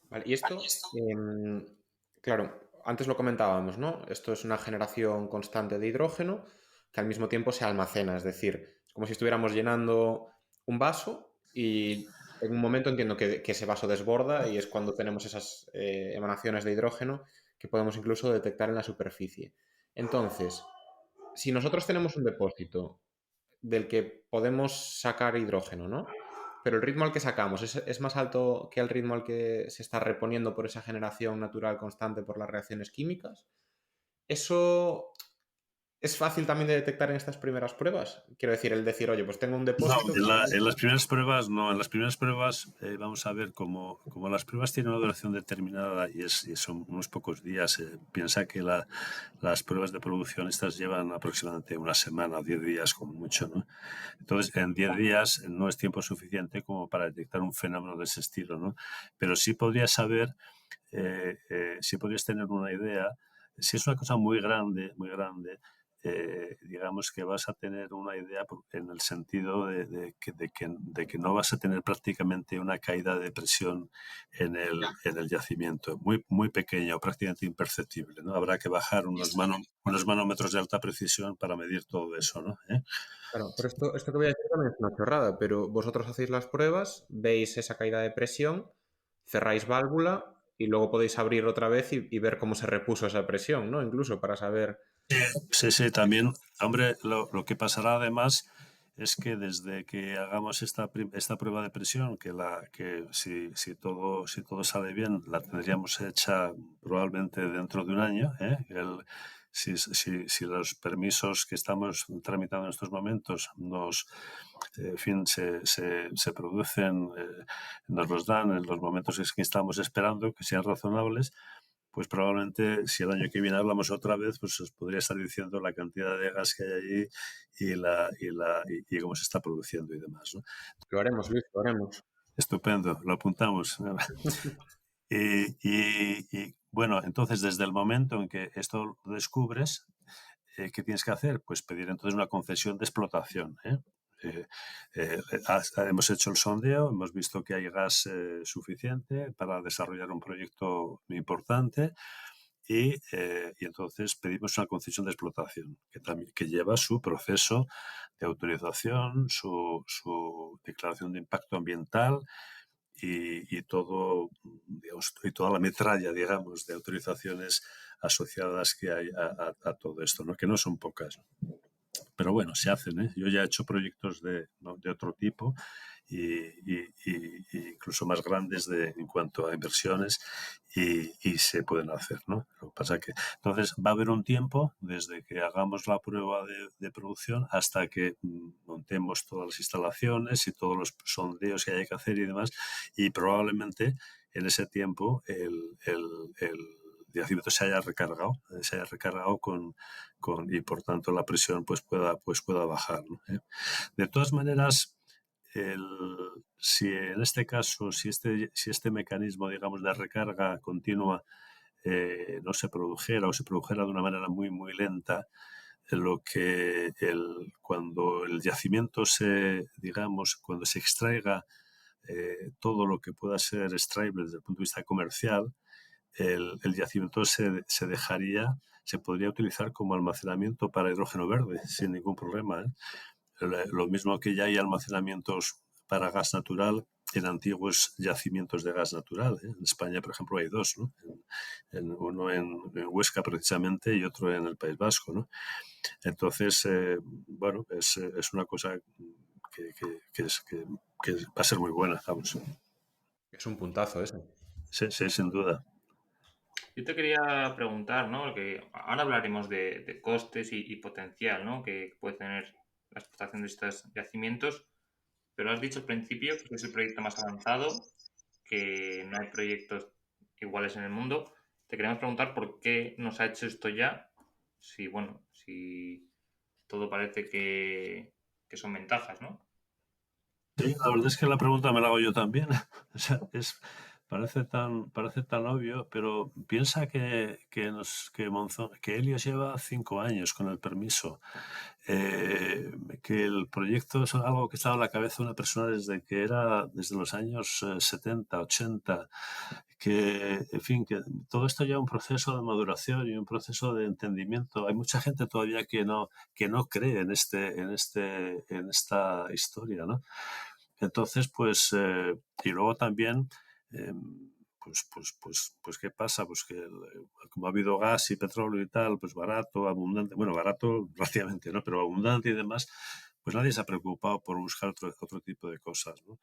Vale, y esto, claro, antes lo comentábamos, ¿no? Esto es una generación constante de hidrógeno que al mismo tiempo se almacena, es decir, es como si estuviéramos llenando un vaso y en un momento entiendo que ese vaso desborda y es cuando tenemos esas emanaciones de hidrógeno que podemos incluso detectar en la superficie. Entonces, si nosotros tenemos un depósito del que podemos sacar hidrógeno, ¿no? Pero el ritmo al que sacamos es más alto que el ritmo al que se está reponiendo por esa generación natural constante por las reacciones químicas. Eso es fácil también de detectar en estas primeras pruebas. Quiero decir, el decir, oye, pues tengo un No, depósito que... en las primeras pruebas no. En las primeras pruebas vamos a ver como las pruebas tienen una duración determinada y son unos pocos días. Piensa que las pruebas de producción estas llevan aproximadamente una semana, 10 días como mucho, ¿no? Entonces, en 10 días no es tiempo suficiente como para detectar un fenómeno de ese estilo, ¿no? Pero sí podrías saber, sí podrías tener una idea. Si es una cosa muy grande, digamos que vas a tener una idea en el sentido de que no vas a tener prácticamente una caída de presión en el yacimiento, muy, muy pequeña o prácticamente imperceptible, ¿no? Habrá que bajar unos manómetros de alta precisión para medir todo eso, ¿no? Claro, pero esto que voy a decir también es una chorrada, pero vosotros hacéis las pruebas, veis esa caída de presión, cerráis válvula y luego podéis abrir otra vez y ver cómo se repuso esa presión, ¿no? Incluso para saber... Sí, sí, también, hombre, lo que pasará además es que desde que hagamos esta prueba de presión, que si todo sale bien, la tendríamos hecha probablemente dentro de un año, ¿eh? Si los permisos que estamos tramitando en estos momentos en fin, se producen, nos los dan en los momentos que estamos esperando, que sean razonables, pues probablemente si el año que viene hablamos otra vez, pues os podría estar diciendo la cantidad de gas que hay allí y cómo se está produciendo y demás, ¿no? Lo haremos, Luis, lo haremos. Estupendo, lo apuntamos. Bueno, entonces desde el momento en que esto lo descubres, ¿qué tienes que hacer? Pues pedir entonces una concesión de explotación, ¿eh? Hemos hecho el sondeo, hemos visto que hay gas suficiente para desarrollar un proyecto importante y entonces pedimos una concesión de explotación que lleva su proceso de autorización, su declaración de impacto ambiental y todo, digamos, y toda la metralla, digamos, de autorizaciones asociadas que hay a todo esto, ¿no? Que no son pocas. Pero bueno, se hacen, ¿eh? Yo ya he hecho proyectos ¿no? de otro tipo y incluso más grandes en cuanto a inversiones y se pueden hacer, ¿no? Lo que pasa que entonces va a haber un tiempo desde que hagamos la prueba de producción hasta que montemos todas las instalaciones y todos los sondeos que hay que hacer y demás y probablemente en ese tiempo el yacimiento se haya recargado y por tanto la presión pueda bajar, ¿no? De todas maneras, si en este caso, si este mecanismo, digamos, de recarga continua no se produjera o se produjera de una manera muy, muy lenta, cuando el yacimiento cuando se extraiga todo lo que pueda ser extraíble desde el punto de vista comercial, el yacimiento se podría utilizar como almacenamiento para hidrógeno verde sin ningún problema, ¿eh? Lo mismo que ya hay almacenamientos para gas natural en antiguos yacimientos de gas natural, ¿eh? En España, por ejemplo, hay dos, ¿no? Uno en Huesca precisamente y otro en el País Vasco, ¿no? Entonces, bueno, es una cosa que va a ser muy buena, vamos. Es un puntazo ese. Sí, sí, sin duda. Yo te quería preguntar, ¿no? Que ahora hablaremos de costes y potencial, ¿no? Que puede tener la explotación de estos yacimientos, pero has dicho al principio que es el proyecto más avanzado, que no hay proyectos iguales en el mundo. Te queríamos preguntar por qué no se ha hecho esto ya, si, bueno, si todo parece que son ventajas, ¿no? Sí, la verdad es que la pregunta me la hago yo también. O sea, parece tan obvio, pero piensa que Helios lleva 5 años con el permiso, que el proyecto es algo que estaba en la cabeza de una persona desde los años 70, 80, que, en fin, que todo esto lleva un proceso de maduración y un proceso de entendimiento. Hay mucha gente todavía que no cree en esta historia, ¿no? Entonces, pues, y luego también, eh, ¿qué pasa? Pues que como ha habido gas y petróleo y tal, pues barato, abundante, bueno, barato relativamente, ¿no? Pero abundante y demás, pues nadie se ha preocupado por buscar otro tipo de cosas, ¿no?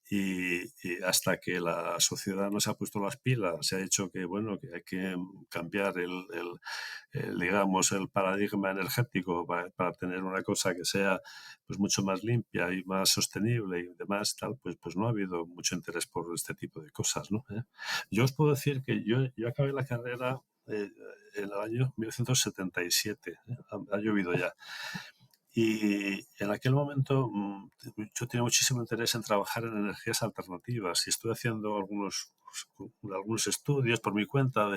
Y hasta que la sociedad no se ha puesto las pilas, se ha dicho que, bueno, que hay que cambiar digamos, el paradigma energético para tener una cosa que sea pues mucho más limpia y más sostenible y demás, tal, pues no ha habido mucho interés por este tipo de cosas, ¿no? Yo os puedo decir que yo acabé la carrera en el año 1977, ¿eh? Ha llovido ya. Y en aquel momento yo tenía muchísimo interés en trabajar en energías alternativas y estuve haciendo algunos estudios por mi cuenta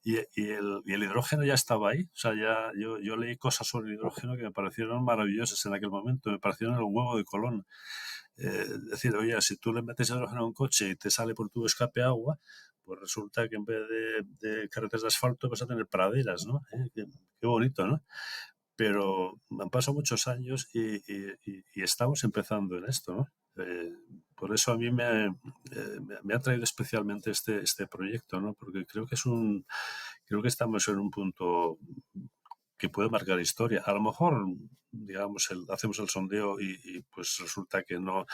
y el hidrógeno ya estaba ahí. O sea, yo leí cosas sobre el hidrógeno que me parecieron maravillosas en aquel momento, me parecieron el huevo de Colón. Decir, oye, si tú le metes hidrógeno a un coche y te sale por tu escape agua, pues resulta que en vez de carreteras de asfalto vas a tener praderas, ¿no? Qué bonito, ¿no? Pero han pasado muchos años y estamos empezando en esto, ¿no? Por eso a mí me ha traído especialmente este proyecto, ¿no? Porque creo que estamos en un punto que puede marcar historia. A lo mejor, digamos, hacemos el sondeo pues resulta que no,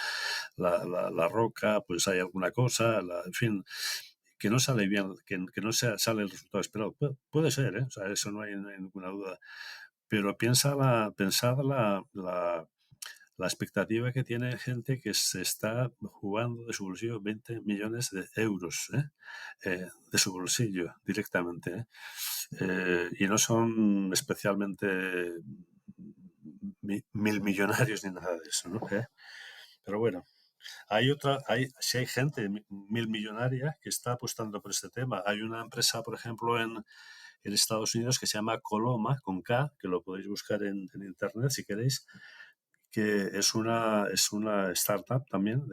la roca, pues hay alguna cosa, en fin, que no sale bien, que no sale el resultado esperado. Puede ser, ¿eh? O sea, eso no hay ninguna duda. Pero pensad la expectativa que tiene gente que se está jugando de su bolsillo 20 millones de euros, ¿eh? De su bolsillo directamente, ¿eh? Y no son especialmente mil millonarios ni nada de eso, ¿no? Pero bueno, si hay gente mil millonaria que está apostando por este tema. Hay una empresa, por ejemplo, en Estados Unidos que se llama Coloma, con K, que lo podéis buscar en internet si queréis, que es una startup también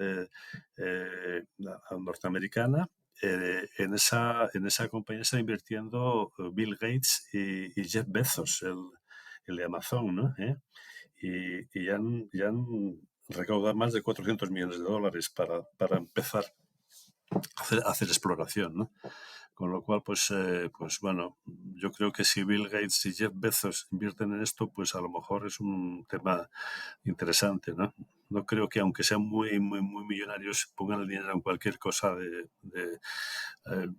norteamericana. En esa compañía está invirtiendo Bill Gates y Jeff Bezos, el de Amazon, ¿no? Y ya han recaudado más de 400 millones de dólares para empezar a hacer exploración, ¿no? Con lo cual, pues bueno, yo creo que si Bill Gates y Jeff Bezos invierten en esto, pues a lo mejor es un tema interesante, ¿no? No creo que aunque sean muy, muy, muy millonarios, pongan el dinero en cualquier cosa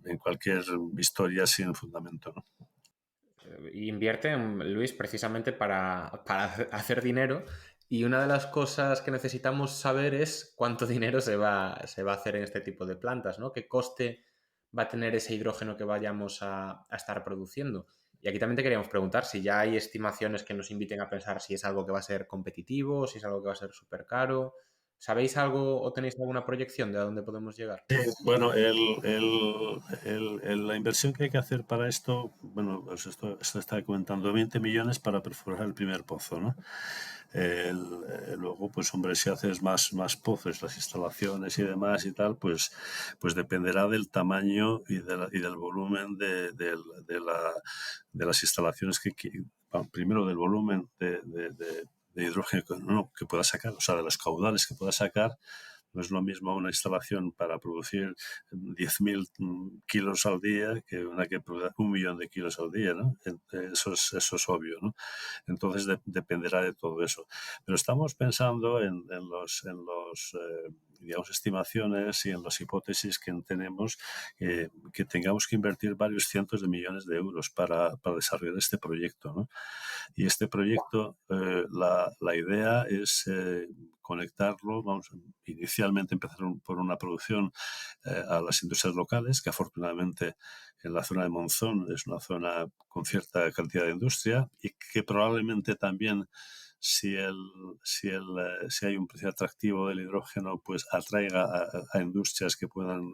en cualquier historia sin fundamento, ¿no? Invierten, Luis, precisamente para hacer dinero. Y una de las cosas que necesitamos saber es cuánto dinero se va a hacer en este tipo de plantas, ¿no? ¿Qué coste va a tener ese hidrógeno que vayamos a estar produciendo? Y aquí también te queríamos preguntar si ya hay estimaciones que nos inviten a pensar si es algo que va a ser competitivo, si es algo que va a ser súper caro. ¿Sabéis algo o tenéis alguna proyección de a dónde podemos llegar? Bueno, la inversión que hay que hacer para esto, bueno, pues esto está comentando 20 millones para perforar el primer pozo, ¿no? Luego, pues hombre, si haces más pozos, las instalaciones y demás y tal, pues dependerá del tamaño y del volumen de las instalaciones primero del volumen de hidrógeno que pueda sacar, o sea, de los caudales que pueda sacar. No es lo mismo una instalación para producir 10.000 kilos al día que una que produce 1 millón de kilos al día, ¿no? Eso es obvio, ¿no? Entonces dependerá de todo eso. Pero estamos pensando en los digamos, estimaciones y en las hipótesis que tenemos que tengamos que invertir varios cientos de millones de euros para desarrollar este proyecto, ¿no? Y este proyecto, la idea es conectarlo, vamos, inicialmente empezar por una producción a las industrias locales, que afortunadamente en la zona de Monzón es una zona con cierta cantidad de industria y que probablemente también si hay un precio atractivo del hidrógeno, pues atraiga a industrias que puedan,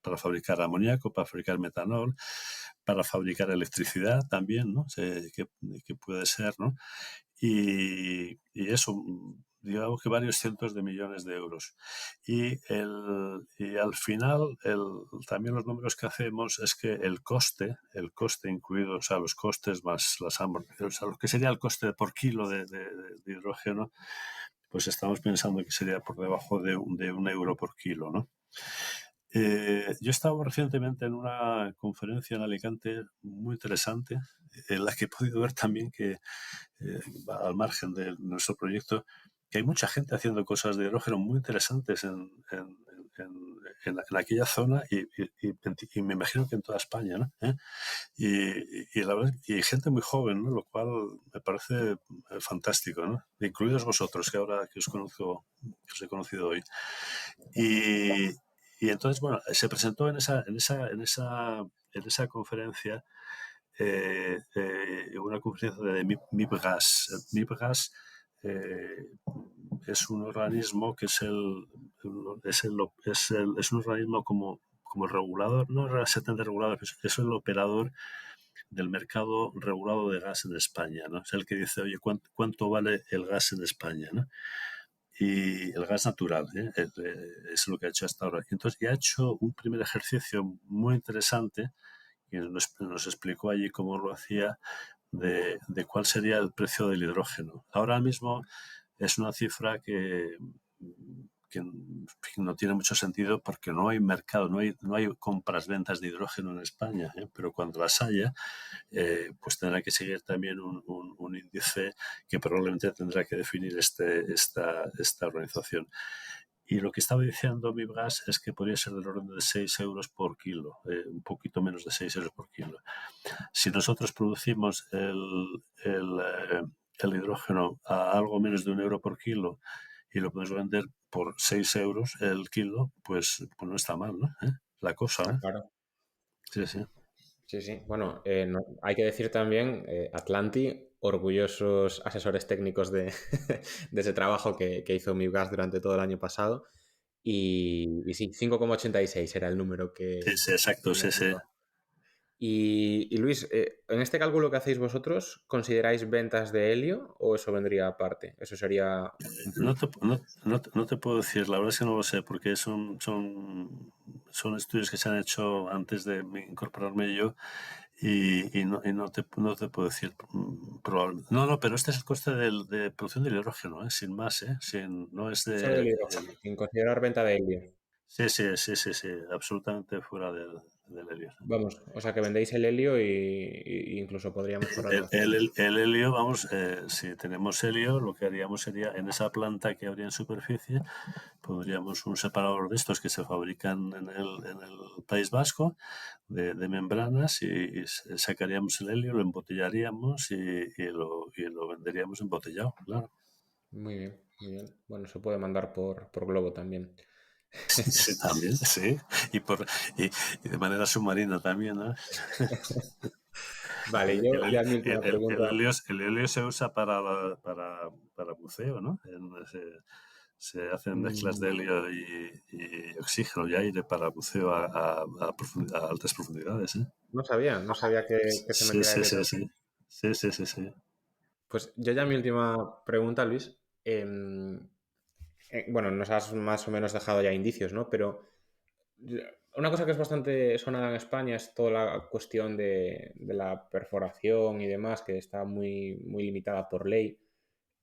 para fabricar amoníaco, para fabricar metanol, para fabricar electricidad también, ¿no? Que puede ser, ¿no? Y eso, digamos que varios cientos de millones de euros. Y al final, también los números que hacemos es que el coste incluido, o sea, los costes más las amortizaciones, o sea, lo que sería el coste por kilo de hidrógeno, pues estamos pensando que sería por debajo de 1 euro por kilo, ¿no? Yo he estado recientemente en una conferencia en Alicante muy interesante, en la que he podido ver también que, al margen de nuestro proyecto, que hay mucha gente haciendo cosas de hidrógeno muy interesantes en aquella zona y me imagino que en toda España, ¿no? Y la verdad, y gente muy joven, ¿no? Lo cual me parece fantástico, ¿no? Incluidos vosotros, que ahora que os he conocido hoy. Y, y entonces, bueno, se presentó en esa conferencia una conferencia de MIPGAS. MIPGAS es un organismo que es un organismo como regulador, no es exactamente regulador, es el operador del mercado regulado de gas en España, ¿no? Es el que dice, oye, ¿cuánto vale el gas en España, ¿no? Y el gas natural, es lo que ha hecho hasta ahora. Entonces, ya ha hecho un primer ejercicio muy interesante y nos explicó allí cómo lo hacía de cuál sería el precio del hidrógeno. Ahora mismo es una cifra que no tiene mucho sentido porque no hay mercado, no hay compras-ventas de hidrógeno en España, pero cuando las haya, pues tendrá que seguir también un índice que probablemente tendrá que definir esta organización. Y lo que estaba diciendo MIBGAS es que podría ser del orden de 6 euros por kilo, un poquito menos de 6 euros por kilo. Si nosotros producimos el hidrógeno a algo menos de 1 euro por kilo y lo podemos vender por 6 euros el kilo, pues no está mal, ¿no? La cosa, Ah, ¿eh? claro. Sí, sí. Sí, sí. Bueno, hay que decir también, Atlanti, orgullosos asesores técnicos de, de ese trabajo que hizo MIBGAS durante todo el año pasado. Y sí, 5,86 era el número Sí, que sí, exacto, sí, nos sí. dio. Y Luis, ¿en este cálculo que hacéis vosotros, consideráis ventas de helio o eso vendría aparte? Eso sería un No plus. te, no te puedo decir, la verdad es que no lo sé, porque son estudios que se han hecho antes de incorporarme yo y no te puedo decir probablemente. No, no, pero este es el coste de producción del hidrógeno, sin más, no es Solo de... del hidrógeno, sin considerar venta de helio. Sí, sí, sí, sí, sí, absolutamente fuera del helio. Vamos, o sea que vendéis el helio y incluso podríamos correr hacia ahí. El helio, vamos, si tenemos helio, lo que haríamos sería en esa planta que habría en superficie, pondríamos un separador de estos que se fabrican en el País Vasco de membranas y sacaríamos el helio, lo embotellaríamos y lo venderíamos embotellado, claro. Muy bien, muy bien. Bueno, se puede mandar por globo también. Sí, también, sí. Y, por, y de manera submarina también, ¿no? Vale, yo ya mi última El pregunta. helio se usa para buceo, ¿no? Se hacen mezclas de mm, helio y oxígeno y aire para buceo a altas profundidades, ¿eh? no sabía que se Sí, metiera sí, helio sí, también. sí. Sí, sí, sí, sí. Pues yo ya mi última pregunta, Luis. Bueno, nos has más o menos dejado ya indicios, ¿no? Pero una cosa que es bastante sonada en España es toda la cuestión de la perforación y demás, que está muy, muy limitada por ley.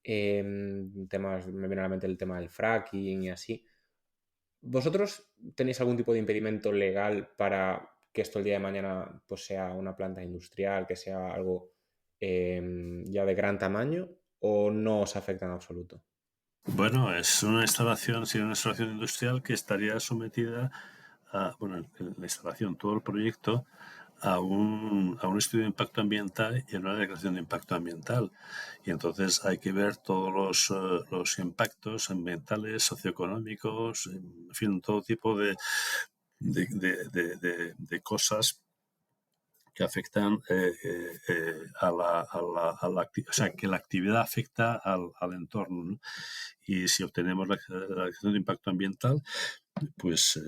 Temas, me viene a la mente el tema del fracking y así. ¿Vosotros tenéis algún tipo de impedimento legal para que esto el día de mañana pues, sea una planta industrial, que sea algo ya de gran tamaño, o no os afecta en absoluto? Bueno, es una instalación, sí, una instalación industrial que estaría sometida a, bueno, la instalación, todo el proyecto, a un estudio de impacto ambiental y a una declaración de impacto ambiental. Y entonces hay que ver todos los impactos ambientales, socioeconómicos, en fin, todo tipo de cosas que afectan o sea, que la actividad afecta al entorno, ¿no? Y si obtenemos la declaración de impacto ambiental, pues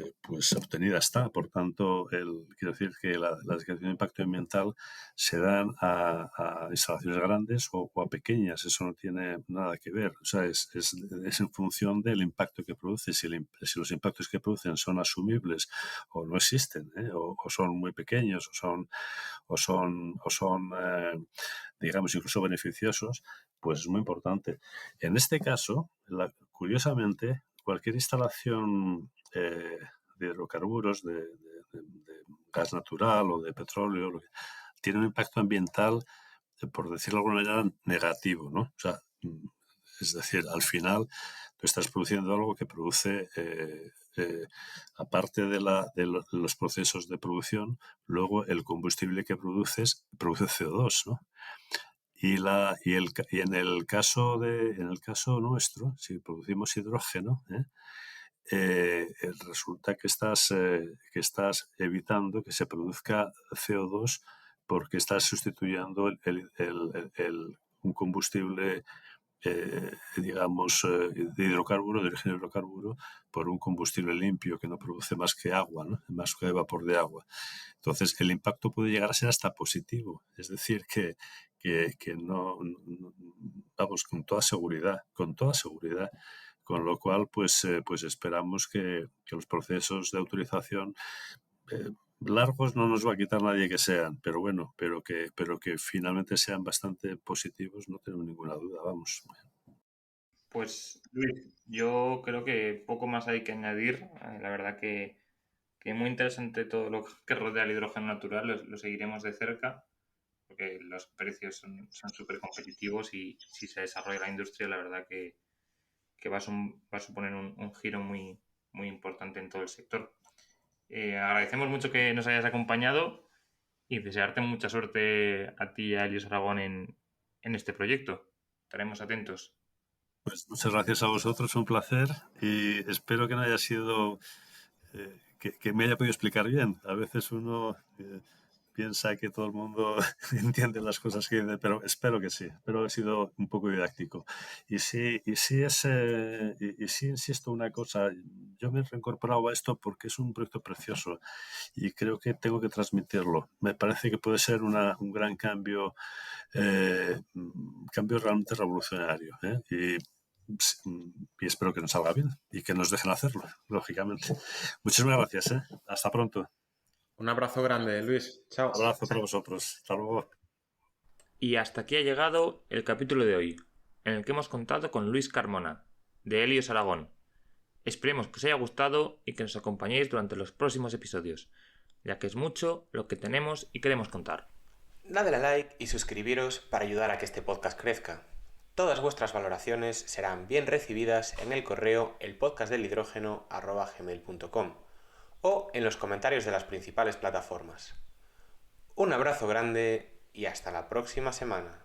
obtenida está. Por tanto, quiero decir que la declaración de impacto ambiental se dan a instalaciones grandes o a pequeñas. Eso no tiene nada que ver. O sea, es en función del impacto que produce. Si los impactos que producen son asumibles o no existen, o son muy pequeños, o son digamos, incluso beneficiosos, pues es muy importante. En este caso, curiosamente, cualquier instalación de hidrocarburos, de gas natural o de petróleo, tiene un impacto ambiental, por decirlo de alguna manera, negativo, ¿no? O sea, es decir, al final tú estás produciendo algo que produce, aparte de los procesos de producción, luego el combustible que produces produce CO2, ¿no? Y en el caso nuestro, si producimos hidrógeno, resulta que estás evitando que se produzca CO2 porque estás sustituyendo un combustible, digamos, de hidrocarburo, de origen hidrocarburo, por un combustible limpio que no produce más que agua, ¿no? Más que vapor de agua. Entonces, el impacto puede llegar a ser hasta positivo. Es decir, que no, vamos, con toda seguridad. Con lo cual, pues esperamos que los procesos de autorización largos no nos va a quitar nadie que sean, pero bueno, pero que finalmente sean bastante positivos, no tenemos ninguna duda, vamos. Pues Luis, yo creo que poco más hay que añadir. La verdad que muy interesante todo lo que rodea el hidrógeno natural, lo seguiremos de cerca, porque los precios son súper competitivos y si se desarrolla la industria, la verdad que va a suponer un giro muy, muy importante en todo el sector. Agradecemos mucho que nos hayas acompañado y desearte mucha suerte a ti y a Elios Aragón en este proyecto. Estaremos atentos. Pues muchas gracias a vosotros, un placer y espero que no haya sido, que me haya podido explicar bien. A veces uno piensa que todo el mundo entiende las cosas que dice, pero espero que sí, pero he sido un poco didáctico. Y sí insisto una cosa, yo me he reincorporado a esto porque es un proyecto precioso y creo que tengo que transmitirlo. Me parece que puede ser un gran cambio, cambio realmente revolucionario, y espero que nos salga bien y que nos dejen hacerlo, lógicamente. Muchísimas gracias. Hasta pronto. Un abrazo grande, Luis. Chao. Un abrazo para vosotros. Hasta luego. Y hasta aquí ha llegado el capítulo de hoy, en el que hemos contado con Luis Carmona, de Helios Aragón. Esperemos que os haya gustado y que nos acompañéis durante los próximos episodios, ya que es mucho lo que tenemos y queremos contar. Dadle a like y suscribiros para ayudar a que este podcast crezca. Todas vuestras valoraciones serán bien recibidas en el correo elpodcastdelhidrógeno@gmail.com o en los comentarios de las principales plataformas. Un abrazo grande y hasta la próxima semana.